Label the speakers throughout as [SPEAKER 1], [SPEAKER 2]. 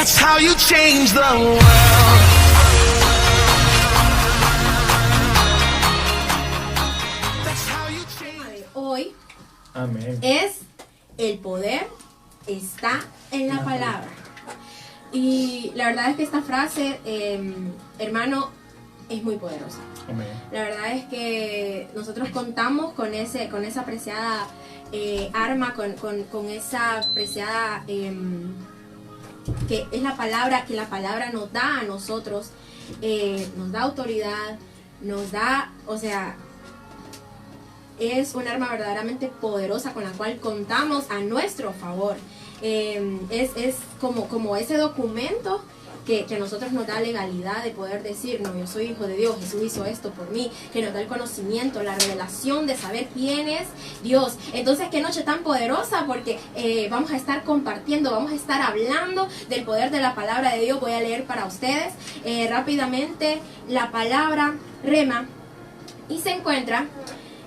[SPEAKER 1] That's how you change the world. That's how you change.
[SPEAKER 2] Hoy
[SPEAKER 3] Amén.
[SPEAKER 2] es el poder está en la palabra. Y la verdad es que esta frase, hermano, es muy poderosa.
[SPEAKER 3] Amén.
[SPEAKER 2] La verdad es que nosotros contamos con esa preciada arma, con esa preciada que es la palabra, que la palabra nos da a nosotros, nos da autoridad, nos da, o sea, es un arma verdaderamente poderosa con la cual contamos a nuestro favor. Es como ese documento que a nosotros nos da legalidad de poder decir, no, yo soy hijo de Dios, Jesús hizo esto por mí, que nos da el conocimiento, la revelación de saber quién es Dios. Entonces, qué noche tan poderosa, porque vamos a estar compartiendo, vamos a estar hablando del poder de la palabra de Dios. Voy a leer para ustedes rápidamente la palabra rema, y se encuentra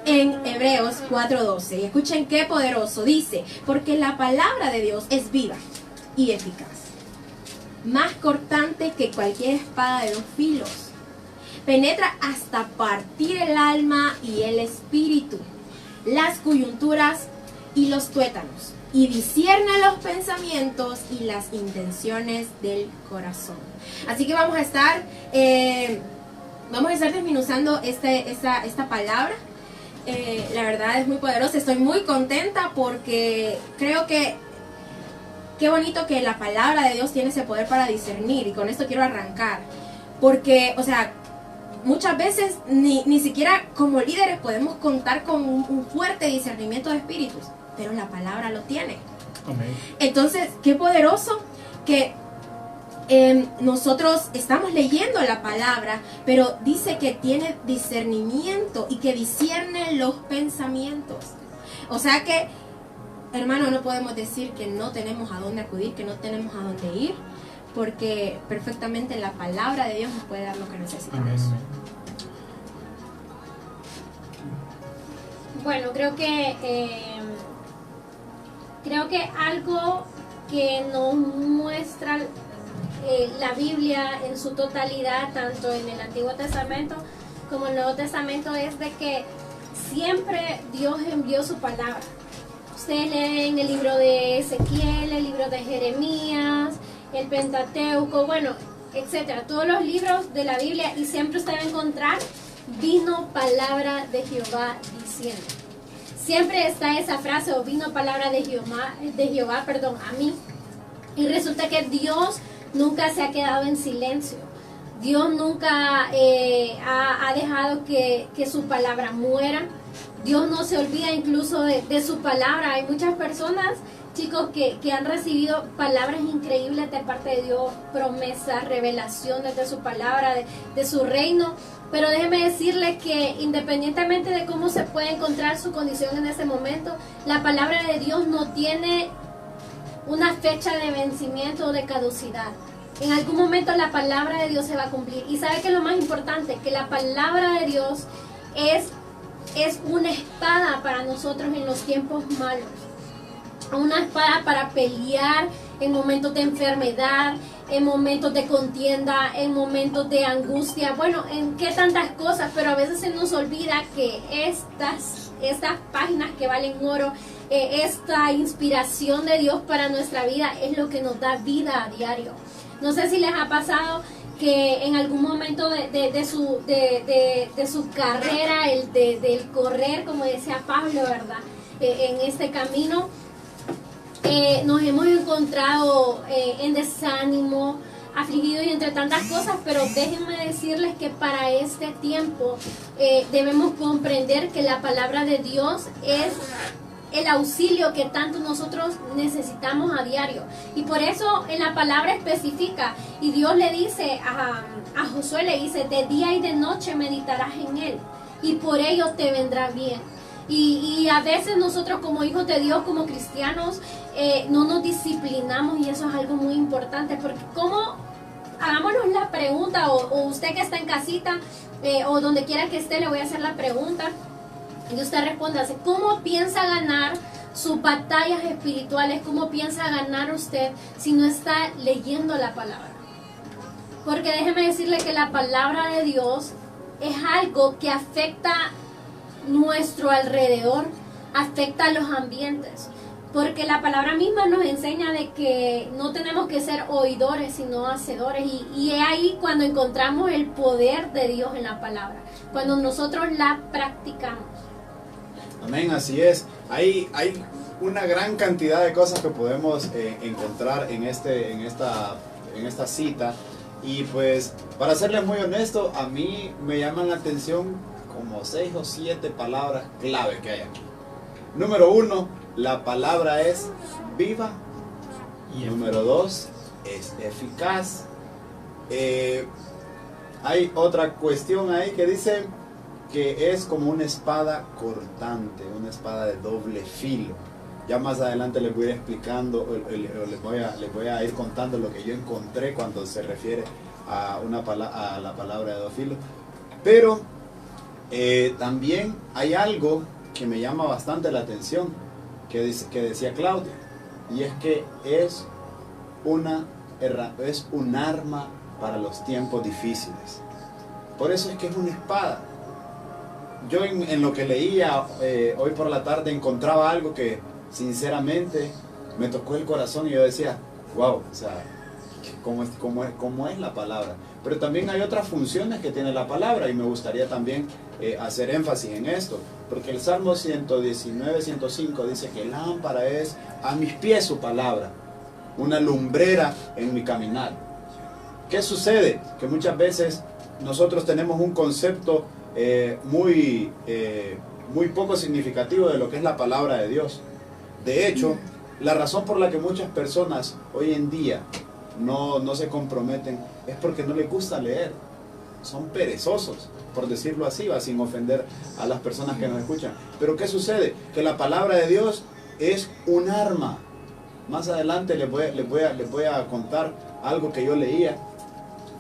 [SPEAKER 2] en Hebreos 4:12. Y escuchen qué poderoso dice: porque la palabra de Dios es viva y eficaz, más cortante que cualquier espada de 2 filos, penetra hasta partir el alma y el espíritu, las coyunturas y los tuétanos, y discierne los pensamientos y las intenciones del corazón. Así que vamos a estar desmenuzando esta palabra. La verdad es muy poderosa. Estoy muy contenta porque creo que qué bonito que la palabra de Dios tiene ese poder para discernir, y con esto quiero arrancar. Porque, o sea, muchas veces ni siquiera como líderes podemos contar con un fuerte discernimiento de espíritus, pero la palabra lo tiene.
[SPEAKER 3] Amén.
[SPEAKER 2] Entonces, qué poderoso que nosotros estamos leyendo la palabra, pero dice que tiene discernimiento y que discierne los pensamientos. O sea que, hermano, no podemos decir que no tenemos a dónde acudir, que no tenemos a dónde ir, porque perfectamente la palabra de Dios nos puede dar lo que necesitamos.
[SPEAKER 3] Amén.
[SPEAKER 4] Bueno, creo que algo que nos muestra la Biblia en su totalidad, tanto en el Antiguo Testamento como en el Nuevo Testamento, es de que siempre Dios envió su palabra. Ustedes leen el libro de Ezequiel, el libro de Jeremías, el Pentateuco, bueno, etcétera, todos los libros de la Biblia, y siempre usted va a encontrar: vino palabra de Jehová diciendo. Siempre está esa frase, o vino palabra de Jehová, a mí. Y resulta que Dios nunca se ha quedado en silencio. Dios nunca ha dejado que su palabra muera. Dios no se olvida incluso de su palabra. Hay muchas personas, chicos, que han recibido palabras increíbles de parte de Dios, promesas, revelaciones de su palabra, de su reino. Pero déjeme decirles que independientemente de cómo se puede encontrar su condición en ese momento, la palabra de Dios no tiene una fecha de vencimiento o de caducidad. En algún momento la palabra de Dios se va a cumplir. Y ¿sabe qué es lo más importante? Que la palabra de Dios es una espada para nosotros en los tiempos malos. Una espada para pelear en momentos de enfermedad, en momentos de contienda, en momentos de angustia, bueno, en qué tantas cosas, pero a veces se nos olvida que estas páginas que valen oro, esta inspiración de Dios para nuestra vida es lo que nos da vida a diario. No sé si les ha pasado que en algún momento de su carrera, del correr, como decía Pablo, ¿verdad? En este camino, nos hemos encontrado en desánimo, afligidos y entre tantas cosas, pero déjenme decirles que para este tiempo debemos comprender que la palabra de Dios es el auxilio que tanto nosotros necesitamos a diario. Y por eso en la palabra especifica, y Dios le dice a Josué, le dice: de día y de noche meditarás en él, y por ello te vendrá bien. Y a veces nosotros como hijos de Dios, como cristianos, no nos disciplinamos, y eso es algo muy importante, porque como hagámonos la pregunta, o usted que está en casita, o donde quiera que esté, le voy a hacer la pregunta y usted responda: ¿cómo piensa ganar sus batallas espirituales, cómo piensa ganar usted si no está leyendo la palabra. Porque déjeme decirle que la palabra de Dios es algo que afecta nuestro alrededor, afecta a los ambientes. Porque la palabra misma nos enseña de que no tenemos que ser oidores, sino hacedores. Y es ahí cuando encontramos el poder de Dios en la palabra, cuando nosotros la practicamos.
[SPEAKER 3] Amén, así es. Hay una gran cantidad de cosas que podemos encontrar en esta cita. Y pues, para serles muy honesto, a mí me llaman la atención como 6 o 7 palabras clave que hay aquí. Número 1, la palabra es viva. Y número 2, es eficaz. Hay otra cuestión ahí que dice que es como una espada cortante, una espada de doble filo. Ya más adelante les voy a ir explicando, les voy a ir contando lo que yo encontré cuando se refiere a la palabra de doble filo. Pero también hay algo que me llama bastante la atención, que decía Claudia, y es que es un arma para los tiempos difíciles. Por eso es que es una espada. Yo en lo que leía hoy por la tarde encontraba algo que sinceramente me tocó el corazón y yo decía, wow, o sea, ¿cómo es la palabra? Pero también hay otras funciones que tiene la palabra y me gustaría también hacer énfasis en esto, porque el Salmo 119, 105 dice que lámpara es a mis pies su palabra, una lumbrera en mi caminar. ¿Qué sucede? Que muchas veces nosotros tenemos un concepto muy poco significativo de lo que es la palabra de Dios. De hecho, la razón por la que muchas personas hoy en día no se comprometen es porque no les gusta leer. Son perezosos, por decirlo así, sin ofender a las personas que nos escuchan. Pero ¿qué sucede? Que la palabra de Dios es un arma. Más adelante les voy a contar algo que yo leía.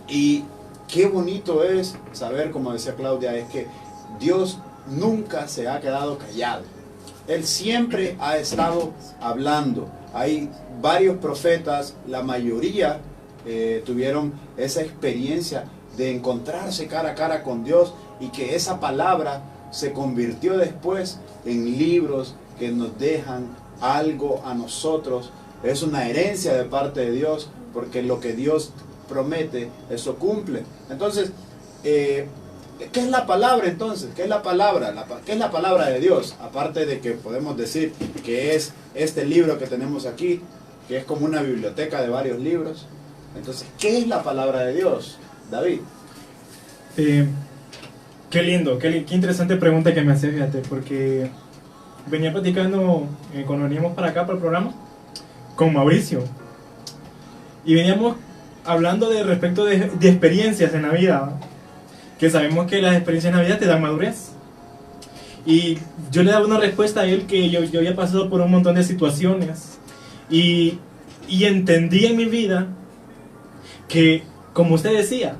[SPEAKER 3] Y qué bonito es saber, como decía Claudia, es que Dios nunca se ha quedado callado. Él siempre ha estado hablando. Hay varios profetas, la mayoría tuvieron esa experiencia de encontrarse cara a cara con Dios y que esa palabra se convirtió después en libros que nos dejan algo a nosotros. Es una herencia de parte de Dios, porque lo que Dios promete, eso cumple. Entonces, ¿qué es la palabra entonces? ¿Qué es la palabra? ¿Qué es la palabra de Dios? Aparte de que podemos decir que es este libro que tenemos aquí, que es como una biblioteca de varios libros. Entonces, ¿qué es la palabra de Dios, David?
[SPEAKER 5] Qué lindo, qué interesante pregunta que me haces, fíjate, porque venía platicando cuando veníamos para acá, para el programa, con Mauricio, y veníamos hablando respecto de experiencias en la vida, que sabemos que las experiencias en la vida te dan madurez. Y yo le daba una respuesta a él que yo había pasado por un montón de situaciones y entendí en mi vida que, como usted decía,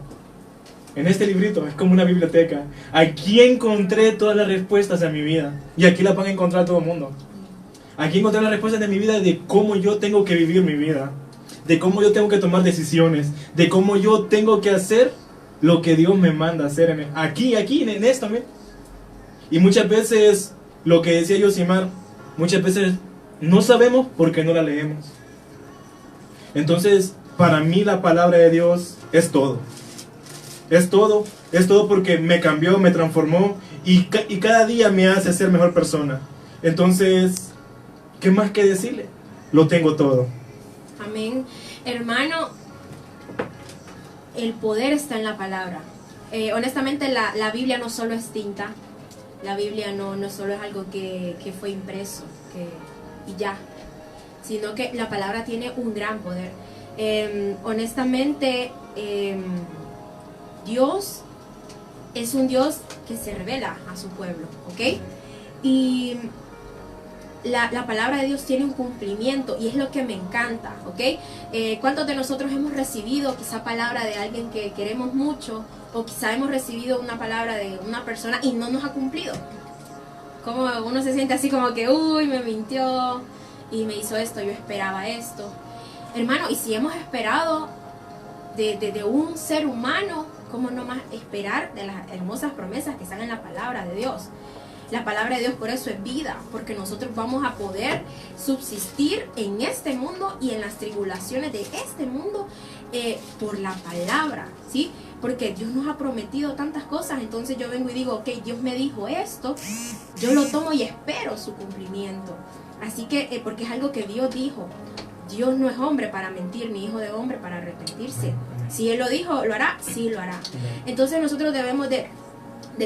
[SPEAKER 5] en este librito es como una biblioteca. Aquí encontré todas las respuestas a mi vida y aquí las van a encontrar todo el mundo. Aquí encontré las respuestas de mi vida, de cómo yo tengo que vivir mi vida, de cómo yo tengo que tomar decisiones, de cómo yo tengo que hacer lo que Dios me manda hacer aquí en esto. ¿Mira? Y muchas veces, lo que decía Yosimar, muchas veces no sabemos porque no la leemos. Entonces, para mí la palabra de Dios es todo. Es todo porque me cambió, me transformó y cada día me hace ser mejor persona. Entonces, ¿qué más que decirle? Lo tengo todo.
[SPEAKER 2] Amén. Hermano, el poder está en la palabra. Honestamente, la Biblia no solo es tinta. La Biblia no solo es algo que fue impreso y ya, sino que la palabra tiene un gran poder. Honestamente, Dios es un Dios que se revela a su pueblo, ¿ok? Y la palabra de Dios tiene un cumplimiento y es lo que me encanta, ¿ok? ¿Cuántos de nosotros hemos recibido quizá palabra de alguien que queremos mucho, o quizá hemos recibido una palabra de una persona y no nos ha cumplido? como uno se siente así como que, uy, me mintió y me hizo esto, yo esperaba esto. Hermano, y si hemos esperado de un ser humano, ¿cómo no más esperar de las hermosas promesas que están en la palabra de Dios? La palabra de Dios por eso es vida, porque nosotros vamos a poder subsistir en este mundo y en las tribulaciones de este mundo por la palabra, ¿sí? Porque Dios nos ha prometido tantas cosas, entonces yo vengo y digo, ok, Dios me dijo esto, yo lo tomo y espero su cumplimiento. Así que, porque es algo que Dios dijo. Dios no es hombre para mentir, ni hijo de hombre para arrepentirse. Si Él lo dijo, ¿lo hará? Sí, lo hará. Entonces nosotros debemos de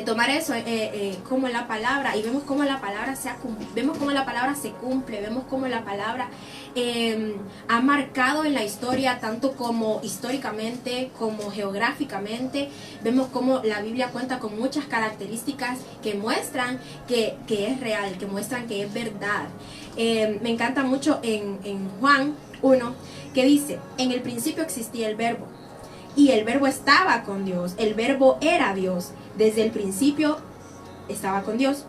[SPEAKER 2] tomar eso como la palabra, y vemos cómo la palabra vemos cómo la palabra se cumple, vemos cómo la palabra ha marcado en la historia, tanto como históricamente como geográficamente. Vemos cómo la Biblia cuenta con muchas características que muestran que es real, que muestran que es verdad. Me encanta mucho en Juan 1, que dice: en el principio existía el verbo, y el verbo estaba con Dios, el verbo era Dios, desde el principio estaba con Dios.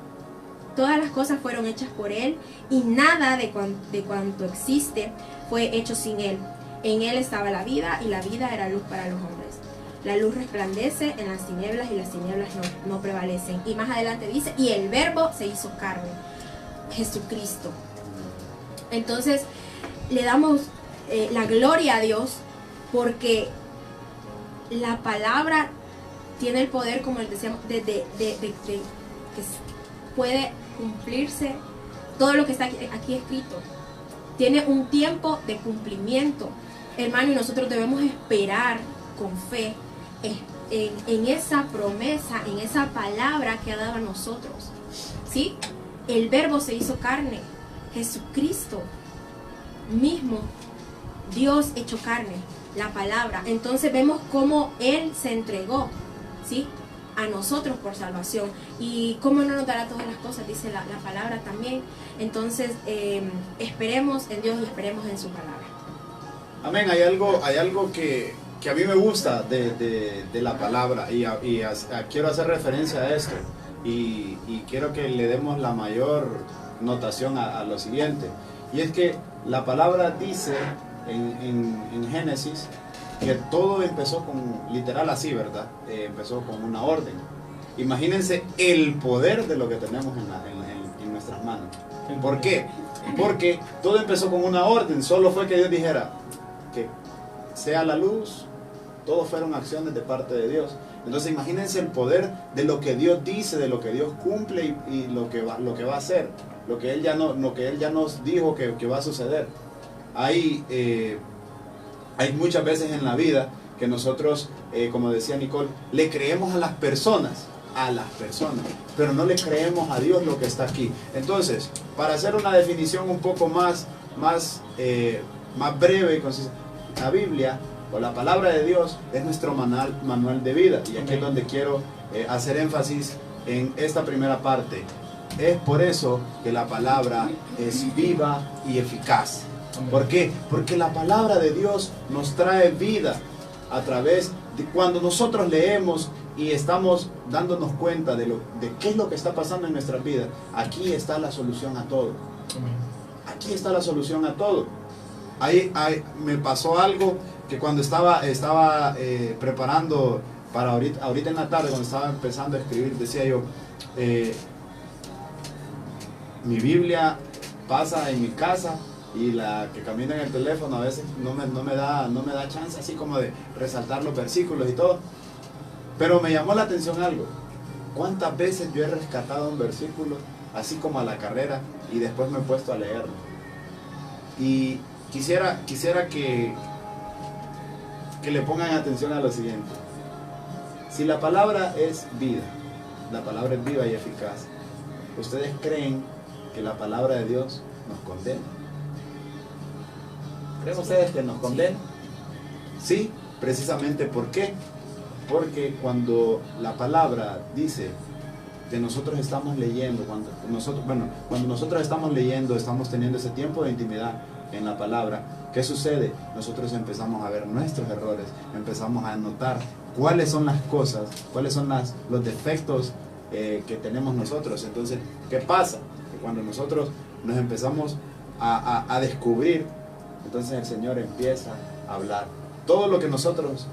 [SPEAKER 2] Todas las cosas fueron hechas por Él, y nada de cuanto existe fue hecho sin Él. En Él estaba la vida, y la vida era luz para los hombres. La luz resplandece en las tinieblas, y las tinieblas no prevalecen. Y más adelante dice: y el verbo se hizo carne, Jesucristo. Entonces le damos la gloria a Dios, porque la palabra tiene el poder, como les decíamos, de que puede cumplirse todo lo que está aquí escrito. Tiene un tiempo de cumplimiento, hermano, y nosotros debemos esperar con fe en esa promesa, en esa palabra que ha dado a nosotros, ¿sí? El verbo se hizo carne, Jesucristo mismo, Dios hecho carne, la palabra. Entonces vemos cómo Él se entregó, ¿sí?, a nosotros por salvación, y cómo no nos dará todas las cosas, dice la palabra también. Entonces esperemos en Dios y esperemos en su palabra.
[SPEAKER 3] Amén. Hay algo que a mí me gusta de la palabra, y quiero hacer referencia a esto, y quiero que le demos la mayor notación a lo siguiente, y es que la palabra dice en Génesis que todo empezó con, literal así, ¿verdad? Empezó con una orden. Imagínense el poder de lo que tenemos en nuestras manos. ¿Por qué? Porque todo empezó con una orden. Solo fue que Dios dijera que sea la luz. Todo fueron acciones de parte de Dios. Entonces imagínense el poder de lo que Dios dice, de lo que Dios cumple y lo que va a hacer, lo que Él ya nos dijo que va a suceder. Hay muchas veces en la vida que nosotros, como decía Nicole, le creemos a las personas, pero no le creemos a Dios lo que está aquí. Entonces, para hacer una definición un poco más breve y concisa, la Biblia o la palabra de Dios es nuestro manual de vida, y aquí es donde quiero hacer énfasis en esta primera parte. Es por eso que la palabra es viva y eficaz. ¿Por qué? Porque la palabra de Dios nos trae vida a través de cuando nosotros leemos y estamos dándonos cuenta de qué es lo que está pasando en nuestra vida. Aquí está la solución a todo. Aquí está la solución a todo. Me pasó algo que cuando estaba preparando para ahorita en la tarde, cuando estaba empezando a escribir, decía yo, mi Biblia pasa en mi casa, y la que camina en el teléfono a veces no me da chance así como de resaltar los versículos y todo. Pero me llamó la atención algo. ¿Cuántas veces yo he rescatado un versículo así como a la carrera y después me he puesto a leerlo? Y quisiera que le pongan atención a lo siguiente. Si la palabra es vida, la palabra es viva y eficaz, ¿ustedes creen que la palabra de Dios nos condena? ¿Creen ustedes que nos condena? Sí, precisamente. ¿Por qué? Porque cuando la palabra dice que nosotros estamos leyendo, cuando nosotros estamos leyendo, estamos teniendo ese tiempo de intimidad en la palabra, ¿qué sucede? Nosotros empezamos a ver nuestros errores, empezamos a notar cuáles son las cosas, cuáles son los defectos que tenemos nosotros. Entonces, ¿qué pasa? Que cuando nosotros nos empezamos a descubrir, entonces el Señor empieza a hablar. Todo lo que nosotros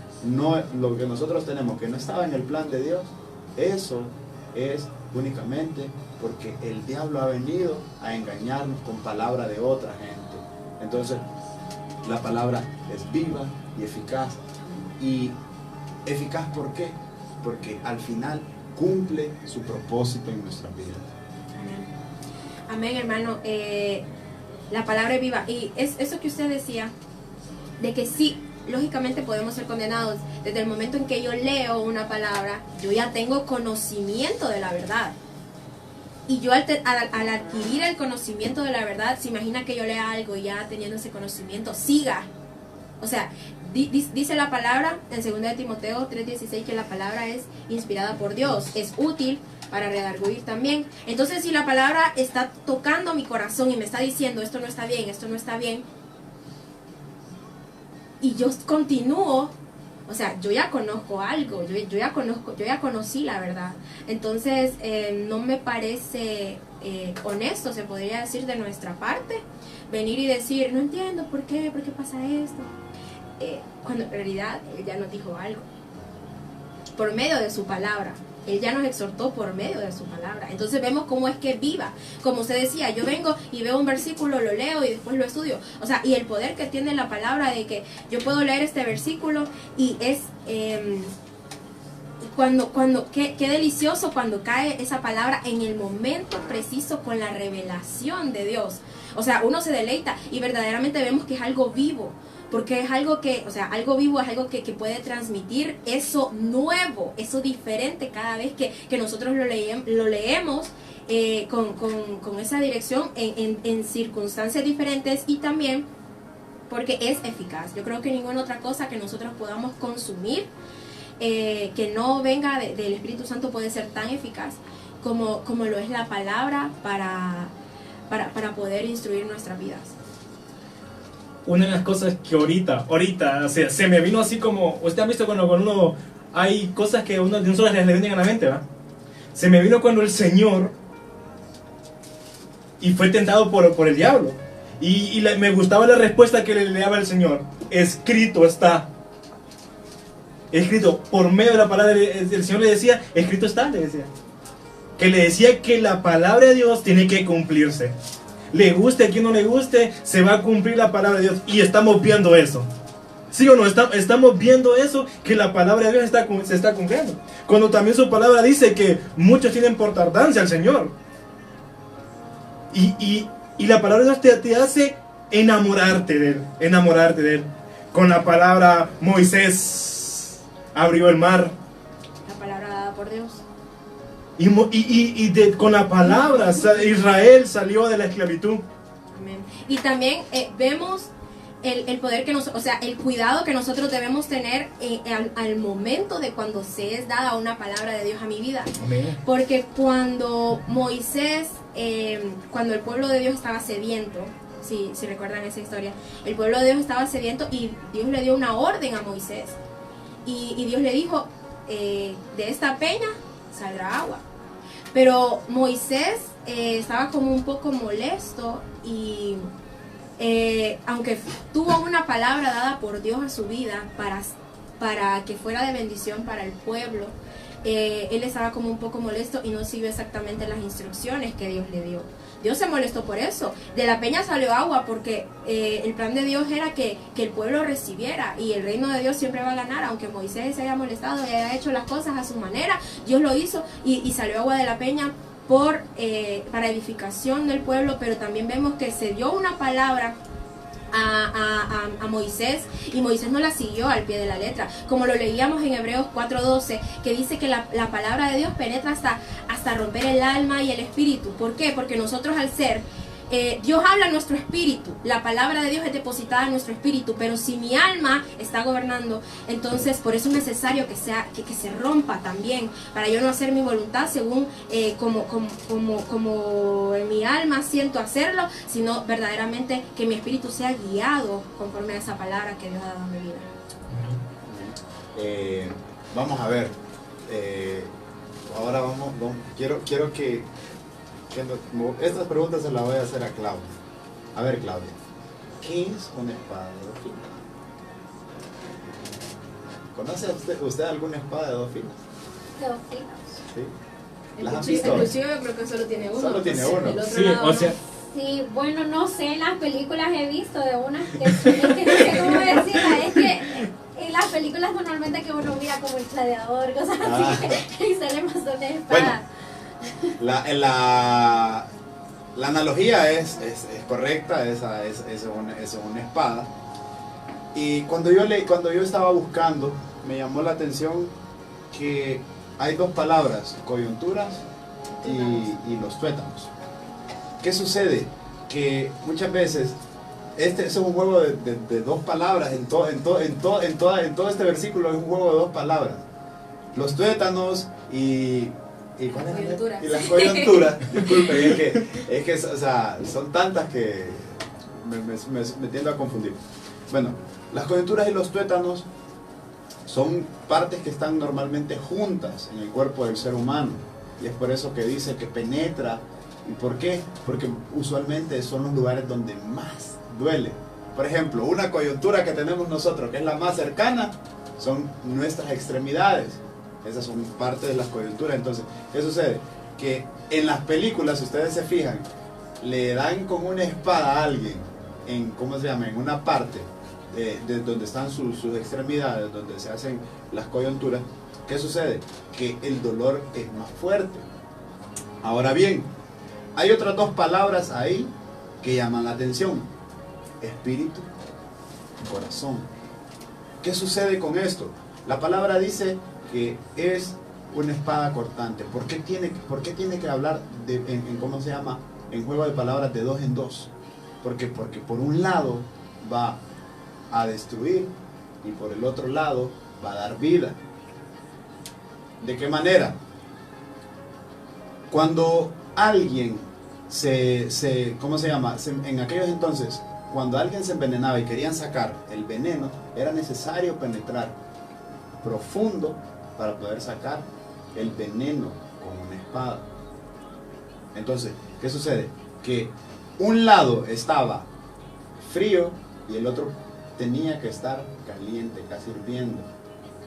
[SPEAKER 3] tenemos que no estaba en el plan de Dios, eso es únicamente porque el diablo ha venido a engañarnos con palabra de otra gente. Entonces, la palabra es viva y eficaz. ¿Y eficaz por qué? Porque al final cumple su propósito en nuestras vidas.
[SPEAKER 2] Amén, hermano. La palabra es viva. Y es eso que usted decía, de que sí, lógicamente podemos ser condenados. Desde el momento en que yo leo una palabra, yo ya tengo conocimiento de la verdad. Y yo al adquirir el conocimiento de la verdad, se imagina que yo lea algo y ya teniendo ese conocimiento, siga. O sea, dice la palabra en 2 de Timoteo 3:16 que la palabra es inspirada por Dios, es útil para redarguir también. Entonces, si la palabra está tocando mi corazón y me está diciendo esto no está bien, esto no está bien, y yo continúo, o sea, yo ya conozco algo, yo ya conocí la verdad. Entonces, no me parece honesto, se podría decir, de nuestra parte, venir y decir, no entiendo por qué pasa esto. Cuando en realidad Él ya nos dijo algo, por medio de su palabra. Él ya nos exhortó por medio de su palabra. Entonces vemos cómo es que es viva. Como usted decía, yo vengo y veo un versículo, lo leo y después lo estudio. O sea, y el poder que tiene la palabra de que yo puedo leer este versículo y es... qué delicioso cuando cae esa palabra en el momento preciso con la revelación de Dios. O sea, uno se deleita y verdaderamente vemos que es algo vivo. Porque es algo que, o sea, algo vivo es algo que puede transmitir eso nuevo, eso diferente cada vez que nosotros lo leemos con esa dirección en circunstancias diferentes, y también porque es eficaz. Yo creo que ninguna otra cosa que nosotros podamos consumir que no venga del Espíritu Santo puede ser tan eficaz como lo es la palabra para poder instruir nuestras vidas.
[SPEAKER 5] Una de las cosas que ahorita, o sea, se me vino así como, usted ha visto cuando uno, hay cosas que uno de un solo le vienen a la mente, ¿va? Se me vino cuando el Señor y fue tentado por el diablo. Y me gustaba la respuesta que le daba el Señor. Escrito está. Escrito, por medio de la palabra, el Señor le decía, escrito está, le decía. Que le decía que la palabra de Dios tiene que cumplirse. Le guste a quien no le guste, se va a cumplir la palabra de Dios. Y estamos viendo eso. ¿Sí o no? Estamos viendo eso, que la palabra de Dios se está cumpliendo. Cuando también su palabra dice que muchos tienen por tardancia al Señor. Y la palabra de Dios te hace enamorarte de Él. Con la palabra, Moisés abrió el mar.
[SPEAKER 2] La palabra dada por Dios.
[SPEAKER 5] Con la palabra Israel salió de la esclavitud.
[SPEAKER 2] Amén. Y también vemos el poder que o sea, el cuidado que nosotros debemos tener al momento de cuando se es dada una palabra de Dios a mi vida.
[SPEAKER 5] Amén.
[SPEAKER 2] Porque cuando Moisés, cuando el pueblo de Dios estaba sediento, si recuerdan esa historia, el pueblo de Dios estaba sediento y Dios le dio una orden a Moisés. Y Dios le dijo, de esta peña saldrá agua. Pero Moisés estaba como un poco molesto y aunque tuvo una palabra dada por Dios a su vida para que fuera de bendición para el pueblo, él estaba como un poco molesto y no siguió exactamente las instrucciones que Dios le dio. Dios se molestó por eso. De la peña salió agua porque el plan de Dios era que el pueblo recibiera, y el reino de Dios siempre va a ganar. Aunque Moisés se haya molestado y haya hecho las cosas a su manera, Dios lo hizo y salió agua de la peña para edificación del pueblo. Pero también vemos que se dio una palabra a Moisés, y Moisés no la siguió al pie de la letra, como lo leíamos en Hebreos 4:12, que dice que la palabra de Dios penetra hasta romper el alma y el espíritu. ¿Por qué? Porque nosotros, al ser Dios habla a nuestro espíritu, la palabra de Dios es depositada en nuestro espíritu, pero si mi alma está gobernando, entonces por eso es necesario que se rompa también, para yo no hacer mi voluntad según como en mi alma siento hacerlo, sino verdaderamente que mi espíritu sea guiado conforme a esa palabra que Dios ha dado a mi vida.
[SPEAKER 3] Vamos a ver, ahora quiero que estas preguntas se las voy a hacer a Claudia. A ver, Claudia, ¿qué es una espada de 2 filos? ¿Conoce usted alguna espada de 2 filos?
[SPEAKER 4] De 2 filos.
[SPEAKER 3] Sí.
[SPEAKER 2] El
[SPEAKER 3] ¿Las has
[SPEAKER 2] cuchillo,
[SPEAKER 3] visto?
[SPEAKER 2] el cuchillo yo creo que solo tiene uno.
[SPEAKER 3] Solo tiene uno.
[SPEAKER 2] El otro
[SPEAKER 5] Sí,
[SPEAKER 2] lado
[SPEAKER 5] o
[SPEAKER 2] no.
[SPEAKER 5] sea,
[SPEAKER 4] Sí, bueno, no sé, en las películas he visto de unas que no sé cómo decirla, es que en las películas normalmente que uno mira como el gladiador, cosas así, y salen bastantes espadas.
[SPEAKER 3] La analogía es correcta, esa es una espada. Y cuando yo estaba buscando, me llamó la atención que hay 2 palabras, coyunturas y los tuétanos. ¿Qué sucede? Que muchas veces eso es un juego de 2 palabras, en todo este versículo es un juego de 2 palabras. Los tuétanos y ¿cuál era?
[SPEAKER 2] Coyunturas.
[SPEAKER 3] Y las coyunturas. Disculpen, es que o sea, son tantas que me tiendo a confundir. Bueno, las coyunturas y los tuétanos son partes que están normalmente juntas en el cuerpo del ser humano, y es por eso que dice que penetra. ¿Y por qué? Porque usualmente son los lugares donde más duele. Por ejemplo, una coyuntura que tenemos nosotros, que es la más cercana, son nuestras extremidades. Esas son parte de las coyunturas. Entonces, ¿qué sucede? Que en las películas, si ustedes se fijan, le dan con una espada a alguien en, ¿cómo se llama? En una parte de donde están sus extremidades, donde se hacen las coyunturas. ¿Qué sucede? Que el dolor es más fuerte. Ahora bien, hay otras 2 palabras ahí que llaman la atención: espíritu, corazón. ¿Qué sucede con esto? La palabra dice que es una espada cortante. ¿Por qué tiene que hablar en cómo se llama? En juego de palabras de 2 en 2. Porque por un lado va a destruir y por el otro lado va a dar vida. ¿De qué manera? Cuando alguien ¿cómo se llama? En aquellos entonces, cuando alguien se envenenaba y querían sacar el veneno, era necesario penetrar profundo para poder sacar el veneno con una espada. Entonces, ¿qué sucede? Que un lado estaba frío y el otro tenía que estar caliente, casi hirviendo,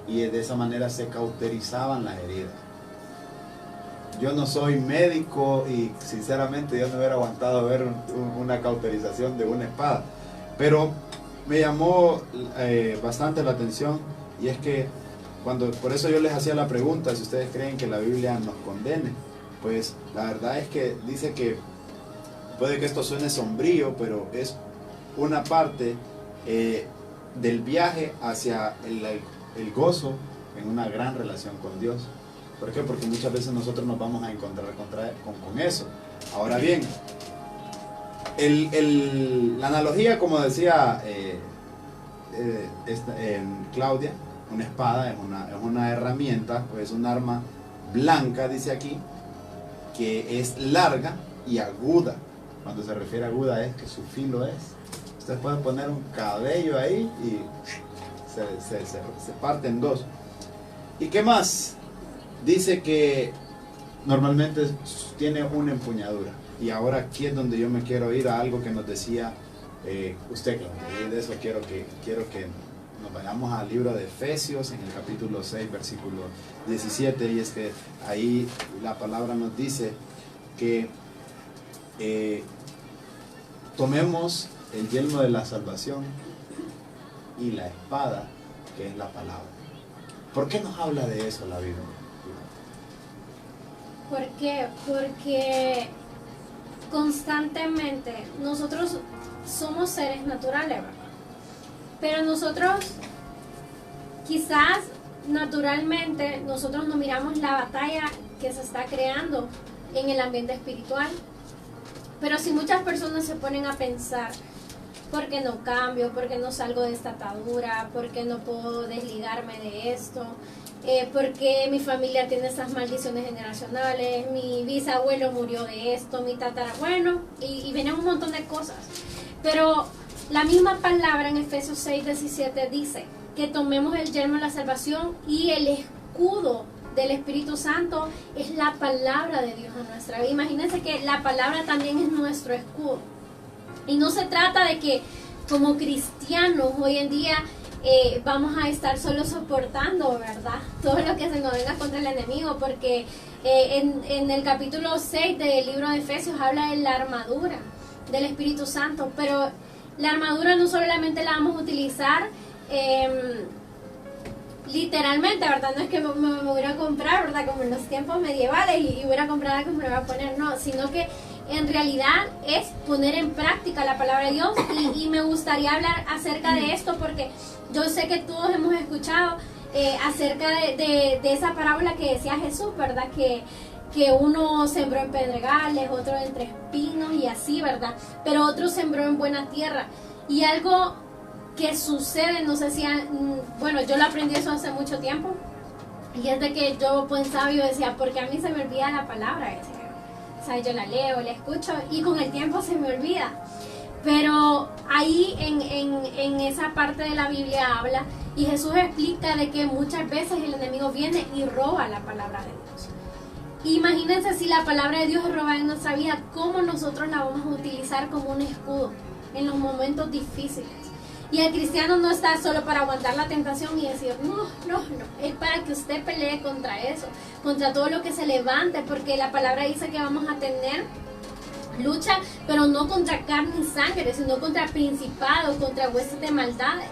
[SPEAKER 3] y de esa manera se cauterizaban las heridas. Yo no soy médico y sinceramente yo no hubiera aguantado ver una cauterización de una espada, pero me llamó bastante la atención, y es que por eso yo les hacía la pregunta si ustedes creen que la Biblia nos condene. Pues la verdad es que dice que puede que esto suene sombrío, pero es una parte del viaje hacia el gozo en una gran relación con Dios. ¿Por qué? Porque muchas veces nosotros nos vamos a encontrar con eso. Ahora bien, la analogía, como decía Claudia, una espada es una herramienta, pues un arma blanca, dice aquí, que es larga y aguda. Cuando se refiere a aguda es que su filo es. Usted puede poner un cabello ahí y se parte en 2. ¿Y qué más? Dice que normalmente tiene una empuñadura. Y ahora aquí es donde yo me quiero ir a algo que nos decía usted, Claudia. Y de eso quiero que nos vayamos al libro de Efesios, en el capítulo 6, versículo 17. Y es que ahí la palabra nos dice que tomemos el yelmo de la salvación y la espada, que es la palabra. ¿Por qué nos habla de eso la Biblia?
[SPEAKER 4] ¿Por qué? Porque constantemente nosotros somos seres naturales, ¿verdad? Pero nosotros quizás naturalmente nosotros no miramos la batalla que se está creando en el ambiente espiritual. Pero si muchas personas se ponen a pensar, ¿por qué no cambio? ¿Por qué no salgo de esta atadura? ¿Por qué no puedo desligarme de esto? ¿Por qué mi familia tiene esas maldiciones generacionales? Mi bisabuelo murió de esto, mi tatarabuelo, y vienen un montón de cosas. Pero la misma palabra en Efesios 6:17 dice que tomemos el yelmo de la salvación y el escudo del Espíritu Santo es la palabra de Dios en nuestra vida. Imagínense que la palabra también es nuestro escudo. Y no se trata de que como cristianos hoy en día vamos a estar solo soportando, ¿verdad? Todo lo que se nos venga contra el enemigo, porque en el capítulo 6 del libro de Efesios habla de la armadura del Espíritu Santo, pero la armadura no solamente la vamos a utilizar literalmente, ¿verdad? No es que me voy a comprar, ¿verdad? Como en los tiempos medievales y voy a comprar algo que me lo voy a poner, no, sino que en realidad es poner en práctica la palabra de Dios y me gustaría hablar acerca de esto porque yo sé que todos hemos escuchado acerca de esa parábola que decía Jesús, ¿verdad? Que uno sembró en pedregales, otro entre espinos y así, ¿verdad? Pero otro sembró en buena tierra. Y algo que sucede, no sé si, bueno, yo lo aprendí eso hace mucho tiempo, y es de que yo pensaba y yo decía, porque a mí se me olvida la palabra, decía. O sea, yo la leo, la escucho y con el tiempo se me olvida. Pero ahí en esa parte de la Biblia habla y Jesús explica de que muchas veces el enemigo viene y roba la palabra de Dios. Imagínense si la palabra de Dios es robada en nuestra vida, ¿cómo nosotros la vamos a utilizar como un escudo en los momentos difíciles? Y el cristiano no está solo para aguantar la tentación y decir, no, es para que usted pelee contra eso, contra todo lo que se levante, porque la palabra dice que vamos a tener lucha, pero no contra carne y sangre, sino contra principados, contra huestes de maldades.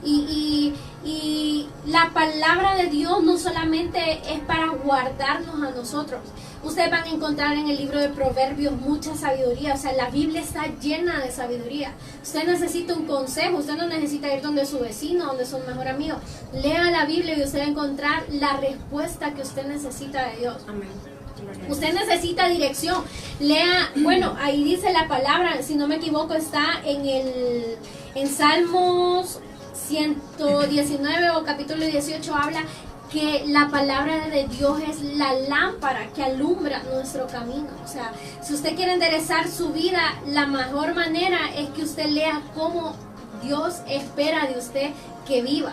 [SPEAKER 4] Y la palabra de Dios no solamente es para guardarnos a nosotros. Ustedes van a encontrar en el libro de Proverbios mucha sabiduría. O sea, la Biblia está llena de sabiduría. Usted necesita un consejo. Usted no necesita ir donde su vecino, donde su mejor amigo. Lea la Biblia y usted va a encontrar la respuesta que usted necesita de Dios.
[SPEAKER 2] Amén.
[SPEAKER 4] Usted necesita dirección. Lea, bueno, ahí dice la palabra, si no me equivoco, está en Salmos 119 o capítulo 18 habla que la palabra de Dios es la lámpara que alumbra nuestro camino. O sea, si usted quiere enderezar su vida, la mejor manera es que usted lea cómo Dios espera de usted que viva,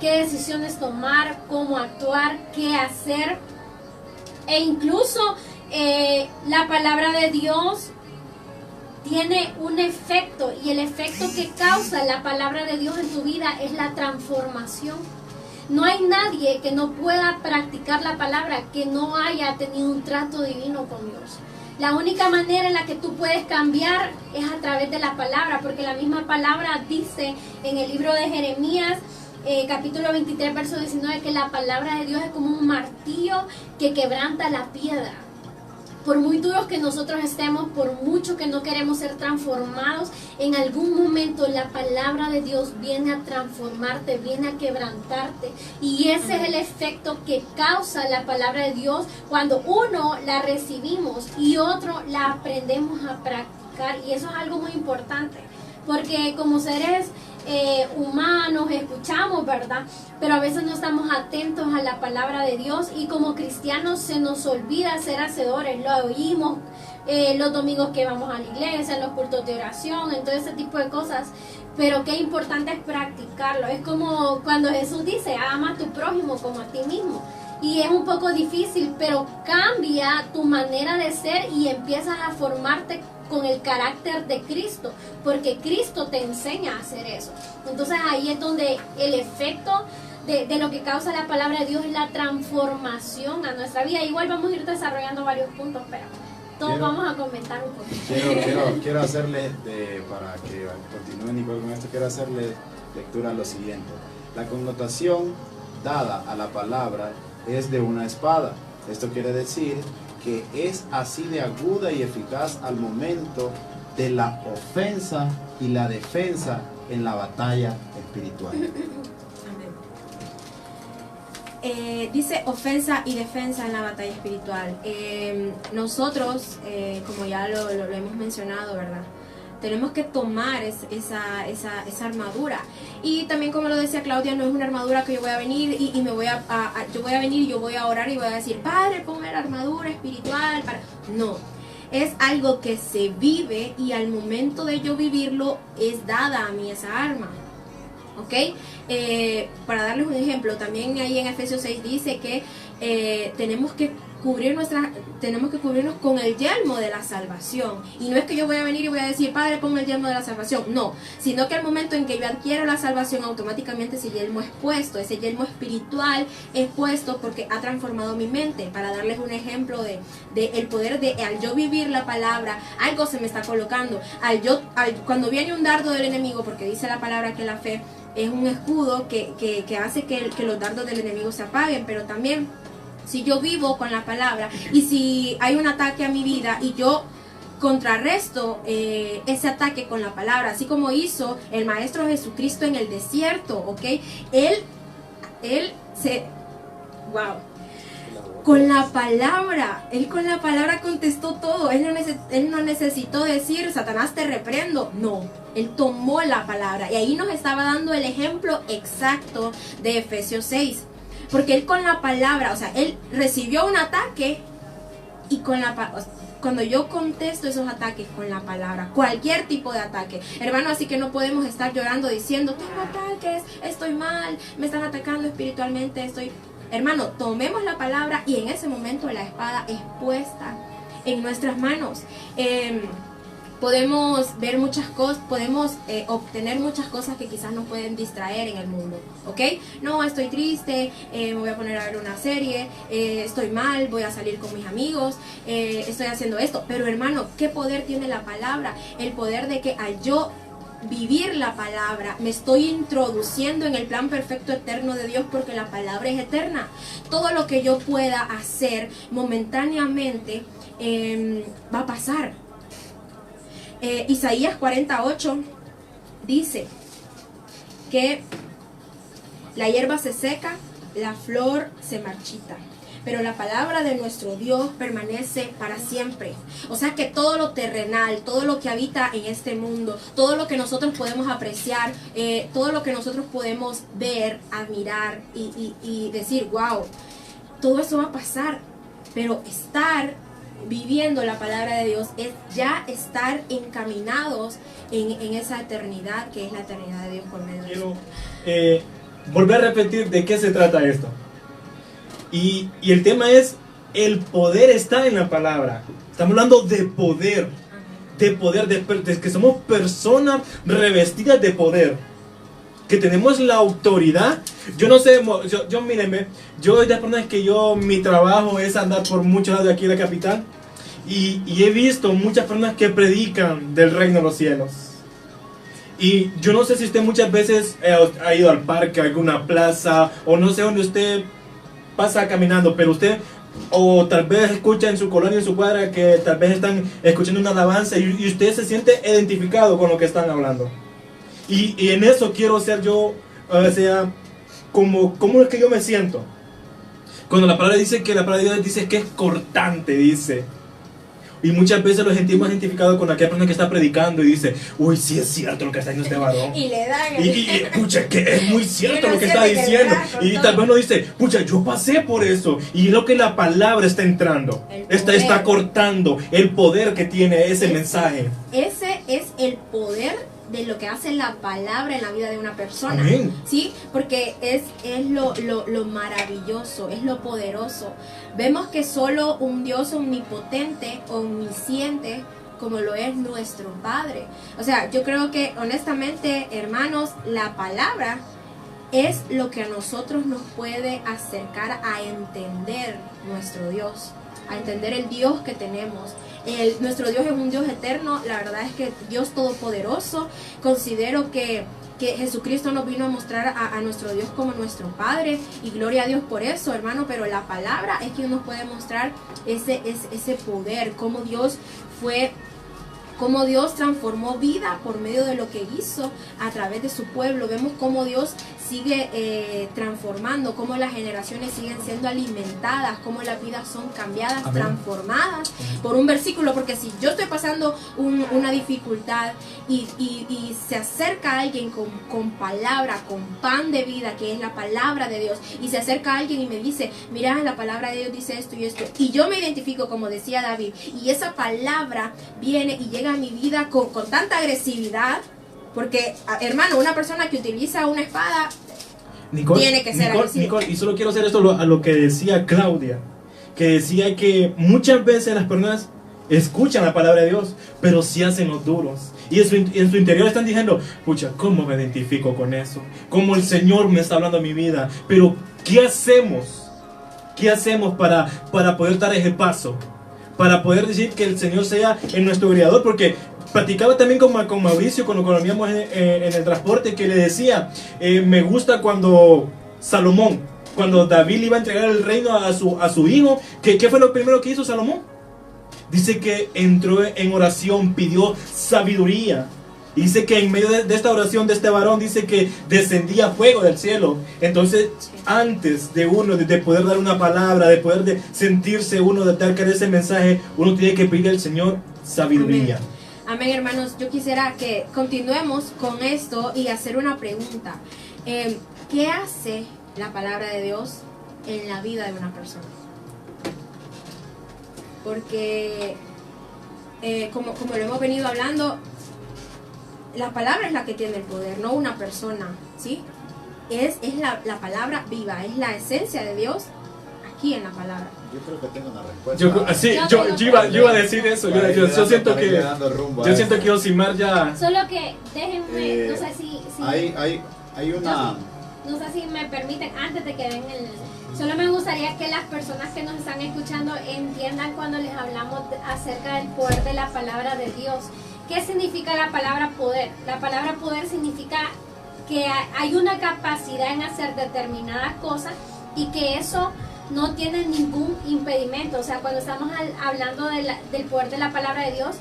[SPEAKER 4] qué decisiones tomar, cómo actuar, qué hacer. E incluso la palabra de Dios tiene un efecto, y el efecto que causa la palabra de Dios en tu vida es la transformación. No hay nadie que no pueda practicar la palabra que no haya tenido un trato divino con Dios. La única manera en la que tú puedes cambiar es a través de la palabra, porque la misma palabra dice en el libro de Jeremías, capítulo 23, verso 19, que la palabra de Dios es como un martillo que quebranta la piedra. Por muy duros que nosotros estemos, por mucho que no queremos ser transformados, en algún momento la palabra de Dios viene a transformarte, viene a quebrantarte. Y ese es el efecto que causa la palabra de Dios cuando uno la recibimos y otro la aprendemos a practicar. Y eso es algo muy importante, porque como seres humanos escuchamos, ¿verdad? Pero a veces no estamos atentos a la palabra de Dios, y como cristianos se nos olvida ser hacedores. Lo oímos los domingos que vamos a la iglesia, en los cultos de oración, en todo ese tipo de cosas, pero qué importante es practicarlo. Es como cuando Jesús dice, ama a tu prójimo como a ti mismo. Y es un poco difícil, pero cambia tu manera de ser y empiezas a formarte con el carácter de Cristo, porque Cristo te enseña a hacer eso. Entonces ahí es donde el efecto de lo que causa la palabra de Dios es la transformación a nuestra vida. Igual vamos a ir desarrollando varios puntos, pero todos vamos a comentar un poquito.
[SPEAKER 3] Quiero hacerle, para que continúe Nicole con esto, quiero hacerle lectura a lo siguiente. La connotación dada a la palabra es de una espada. Esto quiere decir que es así de aguda y eficaz al momento de la ofensa y la defensa en la batalla espiritual.
[SPEAKER 2] Dice ofensa y defensa en la batalla espiritual. Nosotros, como ya lo hemos mencionado, ¿verdad? Tenemos que tomar esa armadura. Y también, como lo decía Claudia, no es una armadura que yo voy a venir y yo voy a venir y yo voy a orar y voy a decir, Padre, ponme la armadura espiritual. No, es algo que se vive, y al momento de yo vivirlo es dada a mí esa arma. ¿ok? Para darles un ejemplo, también ahí en Efesios 6 dice que tenemos que cubrirnos con el yelmo de la salvación. Y no es que yo voy a venir y voy a decir, Padre, ponme el yelmo de la salvación. No, sino que al momento en que yo adquiero la salvación, automáticamente ese yelmo es puesto, ese yelmo espiritual es puesto porque ha transformado mi mente. Para darles un ejemplo de el poder de al yo vivir la palabra, algo se me está colocando. Cuando viene un dardo del enemigo, porque dice la palabra que la fe es un escudo que hace que los dardos del enemigo se apaguen, pero también si yo vivo con la palabra y si hay un ataque a mi vida y yo contrarresto ese ataque con la palabra, así como hizo el Maestro Jesucristo en el desierto, ¿ok? Él con la palabra, él con la palabra contestó todo. Él no necesitó decir, Satanás te reprendo. No, él tomó la palabra. Y ahí nos estaba dando el ejemplo exacto de Efesios 6. Porque él con la palabra, o sea, él recibió un ataque y cuando yo contesto esos ataques con la palabra, cualquier tipo de ataque, hermano, así que no podemos estar llorando diciendo, tengo ataques, estoy mal, me están atacando espiritualmente, Hermano, tomemos la palabra y en ese momento la espada es puesta en nuestras manos. Podemos ver muchas cosas, podemos obtener muchas cosas que quizás nos pueden distraer en el mundo, ¿ok? No, estoy triste, me voy a poner a ver una serie, estoy mal, voy a salir con mis amigos, estoy haciendo esto. Pero hermano, ¿qué poder tiene la palabra? El poder de que al yo vivir la palabra, me estoy introduciendo en el plan perfecto eterno de Dios, porque la palabra es eterna. Todo lo que yo pueda hacer momentáneamente va a pasar. Isaías 48 dice que la hierba se seca, la flor se marchita, pero la palabra de nuestro Dios permanece para siempre. O sea que todo lo terrenal, todo lo que habita en este mundo, todo lo que nosotros podemos apreciar, todo lo que nosotros podemos ver, admirar y decir, wow, todo eso va a pasar. Pero estar viviendo la palabra de Dios es ya estar encaminados en esa eternidad, que es la eternidad de Dios por medio de Dios.
[SPEAKER 5] Quiero volver a repetir de qué se trata esto. Y el tema es, el poder está en la palabra. Estamos hablando de poder, de que somos personas revestidas de poder, que tenemos la autoridad. Yo no sé, yo mírenme, yo de personas que mi trabajo es andar por muchos lados de aquí de la capital, y he visto muchas personas que predican del reino de los cielos. Y yo no sé si usted muchas veces ha ido al parque, a alguna plaza, o no sé dónde usted pasa caminando, pero usted o tal vez escucha en su colonia, en su cuadra, que tal vez están escuchando una alabanza y usted se siente identificado con lo que están hablando. Y en eso quiero ser yo, o sea, ¿cómo es que yo me siento? Cuando la palabra dice que la palabra de Dios dice que es cortante, dice. Y muchas veces lo sentimos identificados con aquella persona que está predicando y dice, uy, sí es cierto lo que está diciendo este varón.
[SPEAKER 2] Y le dan
[SPEAKER 5] y escucha, que es muy cierto lo que está diciendo. Y tal vez uno dice, pucha, yo pasé por eso. Y lo que la palabra está entrando, está cortando el poder que tiene ese mensaje.
[SPEAKER 2] Ese es el poder de lo que hace la palabra en la vida de una persona.
[SPEAKER 5] Amén.
[SPEAKER 2] ¿Sí? Porque es lo maravilloso, es lo poderoso. Vemos que solo un Dios omnipotente, omnisciente, como lo es nuestro Padre. O sea, yo creo que honestamente, hermanos, la palabra es lo que a nosotros nos puede acercar a entender nuestro Dios, a entender el Dios que tenemos. Nuestro Dios es un Dios eterno, la verdad es que Dios todopoderoso. Considero que Jesucristo nos vino a mostrar a nuestro Dios como nuestro Padre, y gloria a Dios por eso, hermano. Pero la palabra es quien nos puede mostrar ese poder, cómo Dios transformó vida por medio de lo que hizo a través de su pueblo. Vemos cómo Dios sigue transformando, cómo las generaciones siguen siendo alimentadas, cómo las vidas son cambiadas, amén, transformadas por un versículo. Porque si yo estoy pasando una dificultad y se acerca alguien con palabra, con pan de vida, que es la palabra de Dios, y se acerca alguien y me dice, mira, la palabra de Dios dice esto y esto, y yo me identifico, como decía David, y esa palabra viene y llega a mi vida con tanta agresividad, Porque, hermano, una persona que utiliza una espada
[SPEAKER 5] Nicole,
[SPEAKER 2] tiene que ser agresivo.
[SPEAKER 5] Nicole, y solo quiero hacer esto a lo que decía Claudia, que decía que muchas veces las personas escuchan la palabra de Dios, pero sí hacen los duros. Y en su interior están diciendo, pucha, ¿cómo me identifico con eso? ¿Cómo el Señor me está hablando a mi vida? Pero, ¿qué hacemos? ¿Qué hacemos para poder dar ese paso? Para poder decir que el Señor sea en nuestro creador, porque platicaba también con Mauricio cuando veníamos en el transporte, que le decía, me gusta cuando Salomón, cuando David le iba a entregar el reino a su hijo, ¿qué fue lo primero que hizo Salomón? Dice que entró en oración, pidió sabiduría. Y dice que en medio de esta oración de este varón, dice que descendía fuego del cielo. Entonces, antes de uno, de poder dar una palabra, de poder sentirse uno, de dar ese mensaje, uno tiene que pedir al Señor sabiduría.
[SPEAKER 2] Amén, hermanos. Yo quisiera que continuemos con esto y hacer una pregunta. ¿Qué hace la palabra de Dios en la vida de una persona? Porque, como lo hemos venido hablando, la palabra es la que tiene el poder, no una persona, ¿sí? Es la palabra viva, es la esencia de Dios aquí en la palabra.
[SPEAKER 3] Yo creo que tengo una respuesta.
[SPEAKER 5] Yo iba a decir eso. Yo siento que Josimar ya...
[SPEAKER 4] Solo que déjenme, no sé si
[SPEAKER 3] hay una...
[SPEAKER 4] No sé si me permiten, antes de que vengan, solo me gustaría que las personas que nos están escuchando entiendan cuando les hablamos acerca del poder de la palabra de Dios. ¿Qué significa la palabra poder? La palabra poder significa que hay una capacidad en hacer determinadas cosas y que eso no tiene ningún impedimento. O sea, cuando estamos hablando del poder de la palabra de Dios,